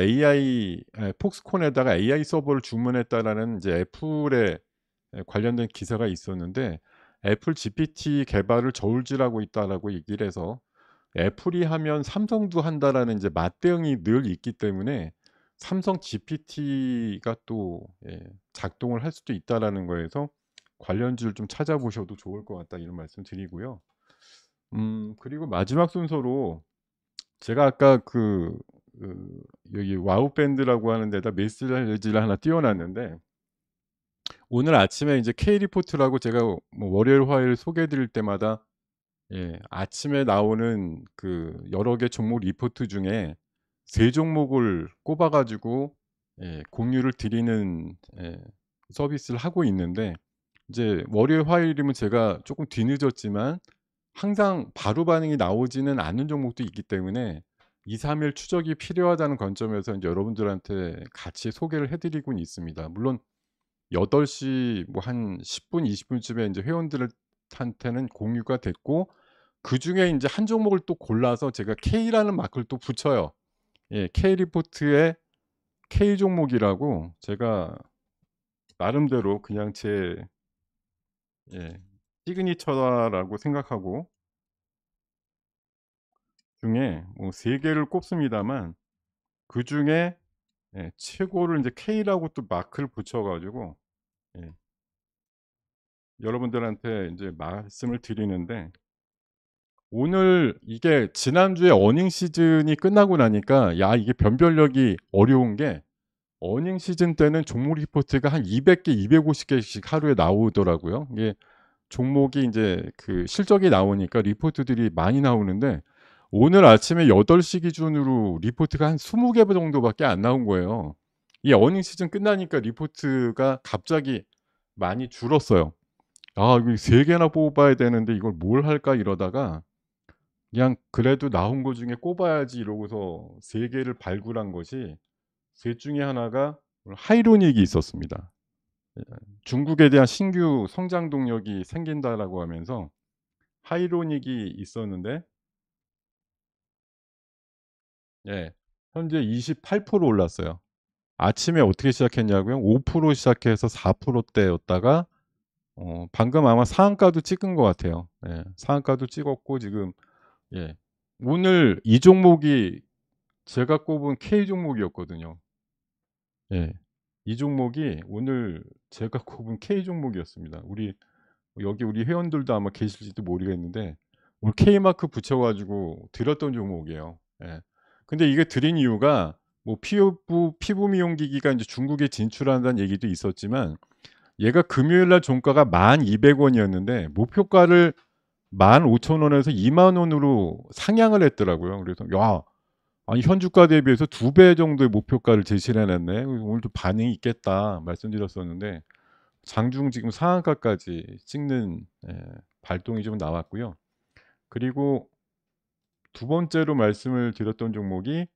폭스콘에다가 AI 서버를 주문했다라는 이제 애플의 관련된 기사가 있었는데 "애플 GPT 개발을 저울질하고 있다."라고 얘기를 해서 애플이 하면 삼성도 한다라는 이제 맞대응이 늘 있기 때문에 삼성 GPT가 또 작동을 할 수도 있다라는 거에서 "관련주를 좀 찾아보셔도 좋을 것 같다." 이런 말씀 드리고요. 그리고 마지막 순서로 제가 아까 여기 와우 밴드라고 하는 데다 메시지를 하나 띄워 놨는데 오늘 아침에 이제 K 리포트라고 제가 뭐 월요일, 화요일 소개해 드릴 때마다 아침에 나오는 그 여러 개 종목 리포트 중에 세 종목을 꼽아 가지고 공유를 드리는 서비스를 하고 있는데 이제 월요일, 화요일이면 제가 쪼끔 뒤늦었지만 항상 바로 반응이 나오지는 않는 종목도 있기 때문에 2-3일 추적이 필요하다는 관점에서 인제 여러분들한테 같이 소개를 해 드리고는 있습니다. 물론 8시 뭐 한 10분 20 분쯤에 인제 회원들 한테는 공유가 됐고 그중에 인제 한 종목을 또 골라서 제가 K라는 마크를 또 붙여요. K 리포트의 K 종목이라고 제가 나름대로 그냥 제 예 시그니처라고 생각하고 중에 뭐 3 개를 꼽습니다만 그중에 최고를 인제 K라고 또 마크를 붙여 가지고 예 여러분들한테 인제 말씀을 드리는데 오늘 이게 지난주에 어닝 시즌이 끝나고 나니까 야 이게 변별력이 어려운 게 어닝 시즌 때는 종목 리포트가 한 200 개, 250 개씩 하루에 나오더라고요. 이게 종목이 인제 그 실적이 나오니까 리포트들이 많이 나오는데 오늘 아침에 8시 기준으로 리포트가 한 20개 정도밖에 안 나온 거예요. 이 어닝 시즌 끝나니까 리포트가 갑자기 많이 줄었어요. '아 이거 3 개나 뽑아야 되는데 이걸 뭘 할까?' 이러다가 그냥 '그래도 나온 거 중에 꼽아야지.' 이러고서 3 개를 발굴한 것이 셋 중에 하나가 오늘 하이로닉이 있었습니다. 예. 중국에 대한 신규 성장 동력이 생긴다라고 하면서 하이로닉이 있었는데 현재 28% 올랐어요. 아침에 어떻게 시작했냐고요? 5% 시작해서 4% 대였다가 방금 아마 상한가도 찍은 것 같아요. 상한가도 찍었고 지금 예 오늘 이 종목이 제가 꼽은 K 종목이었거든요. 예. 이 종목이 오늘 제가 꼽은 K 종목이었습니다. 여기 우리 회원들도 아마 계실지도 모르겠는데 오늘 K 마크 붙여 가지고 드렸던 종목이에요. 근데 이게 드린 이유가 뭐 피부 미용 기기가 인제 중국에 진출한다는 얘기도 있었지만 얘가 금요일 날 종가가 1,200 원이었는데 목표가를 15,000 원에서 20,000 원으로 상향을 했더라고요. 그래서 야 아니 현주가 대비해서 2배 정도의 목표가를 제시를 해 놨네. 오늘도 반응이 있겠다 말씀드렸었는데 장중 지금 상한가까지 찍는 발동이 좀 나왔고요. 그리고 두 번째로 말씀을 드렸던 종목이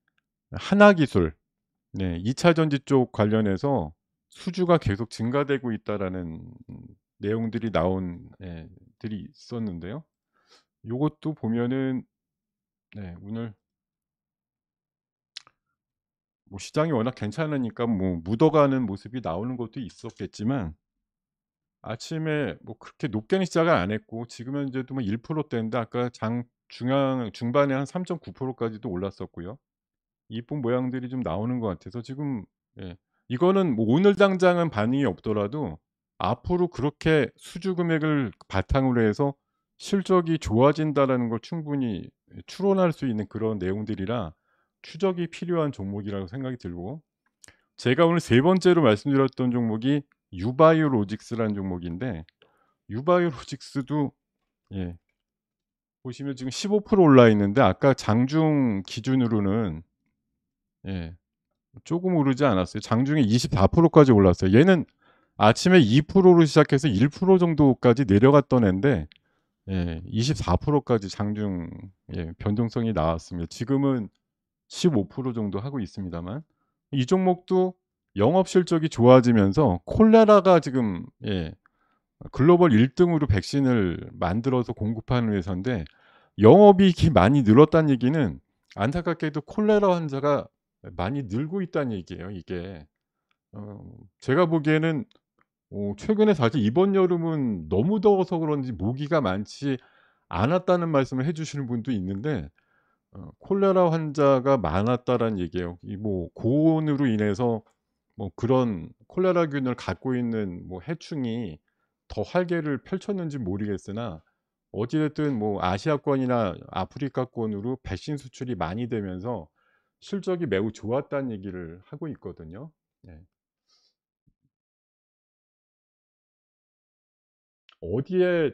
한화기술. 2차 전지 쪽 관련해서 수주가 계속 증가되고 있다라는 내용들이 나온 들이 있었는데요. 요것도 보면은 네 오늘 뭐 시장이 워낙 괜찮으니까 뭐 묻어가는 모습이 나오는 것도 있었겠지만 아침에 뭐 그렇게 높게는 시작을 안 했고 지금 현재도 뭐 1% 대인데 아까 장 중앙 중반에 한 3.9% 까지도 올랐었고요. 이쁜 모양들이 좀 나오는 것 같아서 지금 예 이거는 뭐 오늘 당장은 반응이 없더라도 앞으로 그렇게 수주 금액을 바탕으로 해서 실적이 좋아진다라는 걸 충분히 추론할 수 있는 그런 내용들이라 추적이 필요한 종목이라고 생각이 들고 제가 오늘 세 번째로 말씀드렸던 종목이 유바이오로직스라는 종목인데 유바이오로직스도 예 보시면 지금 15% 올라 있는데 아까 장중 기준으로는 예 쪼금 오르지 않았어요. 장중에 24% 까지 올랐어요. 얘는 아침에 2%로 시작해서 1% 정도까지 내려갔던 앤데 예 24% 까지 장중 변동성이 나왔습니다. 지금은 15% 정도 하고 있습니다만 이 종목도 영업 실적이 좋아지면서 콜레라가 지금 글로벌 1 등으로 백신을 만들어서 공급하는 회사인데 영업이익이 많이 늘었다는 얘기는 안타깝게도 콜레라 환자가 많이 늘고 있다는 얘기예요 이게. 어 제가 보기에는 최근에 사실 이번 여름은 너무 더워서 그런지 모기가 많지 않았다는 말씀을 해 주시는 분도 있는데 콜레라 환자가 많았다라는 얘기예요. 이 뭐 고온으로 인해서 뭐 그런 콜레라균을 갖고 있는 뭐 해충이 더 활개를 펼쳤는지 모르겠으나 어찌 됐든 뭐 아시아권이나 아프리카권으로 백신 수출이 많이 되면서 실적이 매우 좋았다는 얘기를 하고 있거든요. 네. 어디에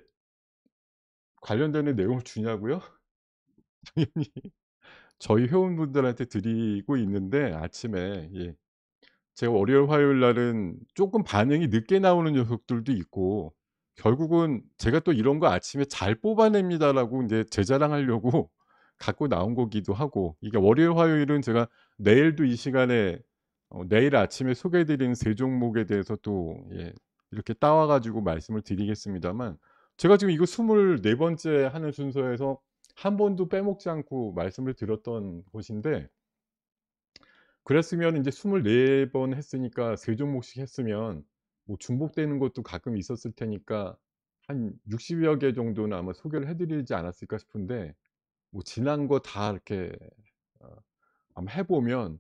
관련되는 내용을 주냐고요? 당연히 저희 회원분들한테 드리고 있는데 아침에 제가 월요일 화요일 날은 쪼끔 반응이 늦게 나오는 녀석들도 있고 결국은 제가 또 이런 거 아침에 "잘 뽑아냅니다."라고 인제 제 자랑하려고 갖고 나온 거기도 하고 이게 월요일 화요일은 제가 내일도 이 시간에 내일 아침에 소개해 드리는 세 종목에 대해서 또 이렇게 따와 가지고 말씀을 드리겠습니다만 제가 지금 이거 24 번째 하는 순서에서 한 번도 빼먹지 않고 말씀을 드렸던 곳인데 그랬으면 인제 24번 했으니까 세 종목씩 했으면 뭐 중복되는 것도 가끔 있었을 테니까 한 60여 개 정도는 아마 소개를 해 드리지 않았을까 싶은데 뭐 지난 거 다 이렇게 어 아마 해 보면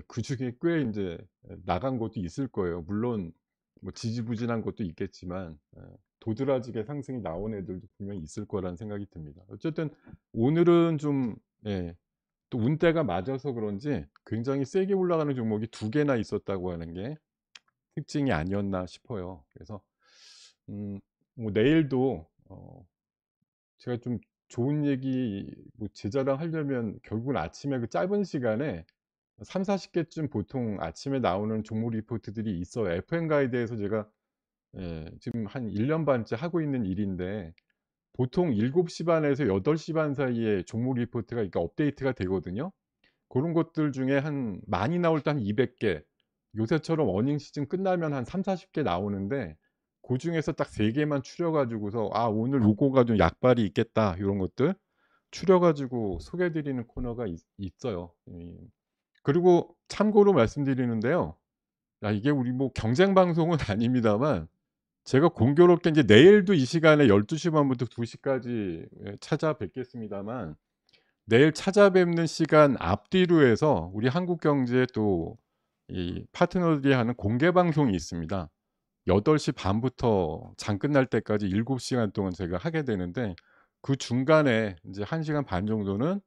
그중에 꽤 인제 나간 것도 있을 거예요. 물론 뭐 지지부진한 것도 있겠지만 도드라지게 상승이 나온 애들도 분명히 있을 거라는 생각이 듭니다. 어쨌든 오늘은 좀 또 운대가 맞아서 그런지 굉장히 세게 올라가는 종목이 두 개나 있었다고 하는 게 특징이 아니었나 싶어요. 그래서 음 뭐 내일도 제가 좀 좋은 얘기 뭐 제 자랑하려면 결국은 아침에 그 짧은 시간에 30-40 개쯤 보통 아침에 나오는 종목 리포트들이 있어요. FM 가이드에서 제가 지금 한 1년 반째 하고 있는 일인데 보통 7시 반에서 8시 반 사이에 종목 리포트가 이렇게 업데이트가 되거든요. 고런 것들 중에 한 많이 나올 때 한 200 개 요새처럼 어닝 시즌 끝나면 한 30-40개 나오는데 고중에서 딱 3 개만 추려 가지고서 '아 오늘 요거가 좀 약발이 있겠다.' 요런 것들 추려 가지고 소개해 드리는 코너가 있어요. 그리고 참고로 말씀드리는데요. 이게 우리 뭐 경쟁 방송은 아닙니다만 제가 공교롭게 인제 내일도 이 시간에 12시 반부터 2 시까지 찾아뵙겠습니다만 내일 찾아뵙는 시간 앞뒤로 해서 우리 한국경제 또 이 파트너들이 하는 공개 방송이 있습니다. 8시 반부터 장 끝날 때까지 7 시간 동안 제가 하게 되는데 그 중간에 인제 1 시간 반 정도는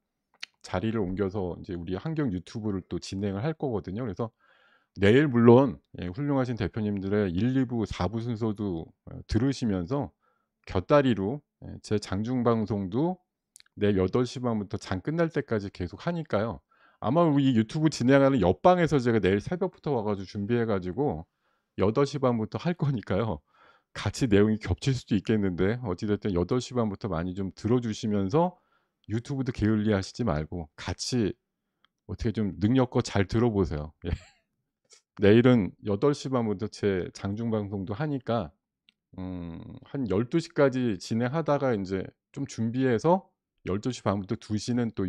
자리를 옮겨서 인제 우리 한경 유튜브를 또 진행을 할 거거든요. 그래서 내일 물론 훌륭하신 대표님들의 1-2 부 4부 순서도 들으시면서 곁다리로 제 장중 방송도 내일 8시 반부터 장 끝날 때까지 계속 하니까요. 아마 우리 유튜브 진행하는 옆방에서 제가 내일 새벽부터 와 가지고 준비해 가지고 8시 반부터 할 거니까요. 같이 내용이 겹칠 수도 있겠는데 어찌 됐든 8시 반부터 많이 좀 들어 주시면서 유튜브도 게을리하시지 말고 같이 어떻게 좀 능력껏 잘 들어 보세요. 예. 내일은 8시 반부터 제 장중 방송도 하니까 한 12 시까지 진행하다가 인제 좀 준비해서 12시 반부터 2시는 또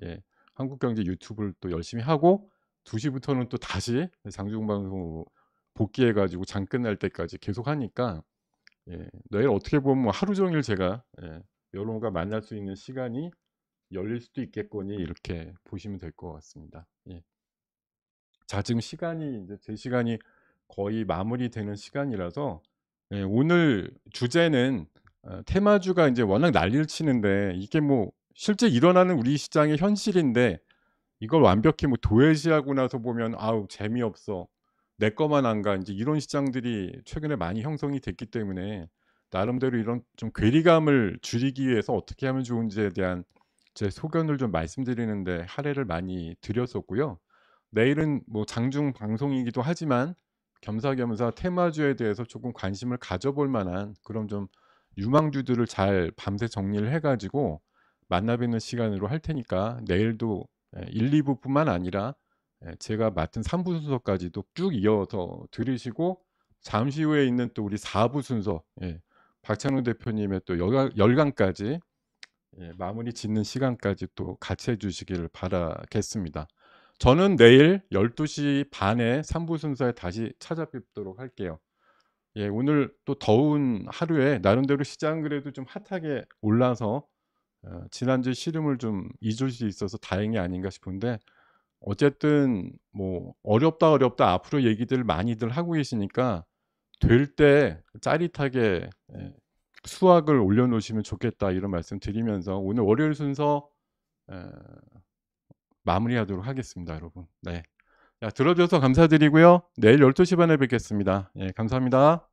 예 한국경제 유튜브를 또 열심히 하고 2시 부터는 또 다시 장중방송으로 복귀해 가지고 장 끝날 때까지 계속하니까 내일 어떻게 보면 뭐 하루 종일 제가 여러분과 만날 수 있는 시간이 열릴 수도 있겠거니 이렇게 보시면 될 것 같습니다. 예. 자, 지금 시간이 이제 제 시간이 거의 마무리되는 시간이라서 오늘 주제는 테마주가 이제 워낙 난리를 치는데 이게 뭐 실제 일어나는 우리 시장의 현실인데 이걸 완벽히 뭐 도외시하고 나서 보면 '아우 재미없어. 내 거만 안 가.' 인제 이런 시장들이 최근에 많이 형성이 됐기 때문에 나름대로 이런 좀 괴리감을 줄이기 위해서 어떻게 하면 좋은지에 대한 제 소견을 좀 말씀드리는데 할애를 많이 드렸었고요. 내일은 뭐 장중 방송이기도 하지만 겸사겸사 테마주에 대해서 조금 관심을 가져 볼 만한 그런 좀 유망주들을 잘 밤새 정리를 해 가지고 만나 뵙는 시간으로 할 테니까 내일도 1-2 부뿐만 아니라 제가 맡은 3부 순서까지도 쭉 이어서 들으시고 잠시 후에 있는 또 우리 4부 순서 박찬호 대표님의 또 열강까지 마무리 짓는 시간까지 또 같이 해 주시기를 바라겠습니다. 저는 내일 12시 반에 3부 순서에 다시 찾아뵙도록 할게요. 오늘 또 더운 하루에 나름대로 시장 그래도 좀 핫하게 올라서 지난주에 시름을 좀 잊을 수 있어서 다행이 아닌가 싶은데 어쨌든 뭐 "어렵다, 어렵다." 앞으로 얘기들 많이들 하고 계시니까 될 때 짜릿하게 "수확을 올려 놓으시면 좋겠다." 이런 말씀 드리면서 오늘 월요일 순서 에 마무리하도록 하겠습니다 여러분. 네. 들어 줘서 감사드리고요. 내일 12시 반에 뵙겠습니다. 감사합니다.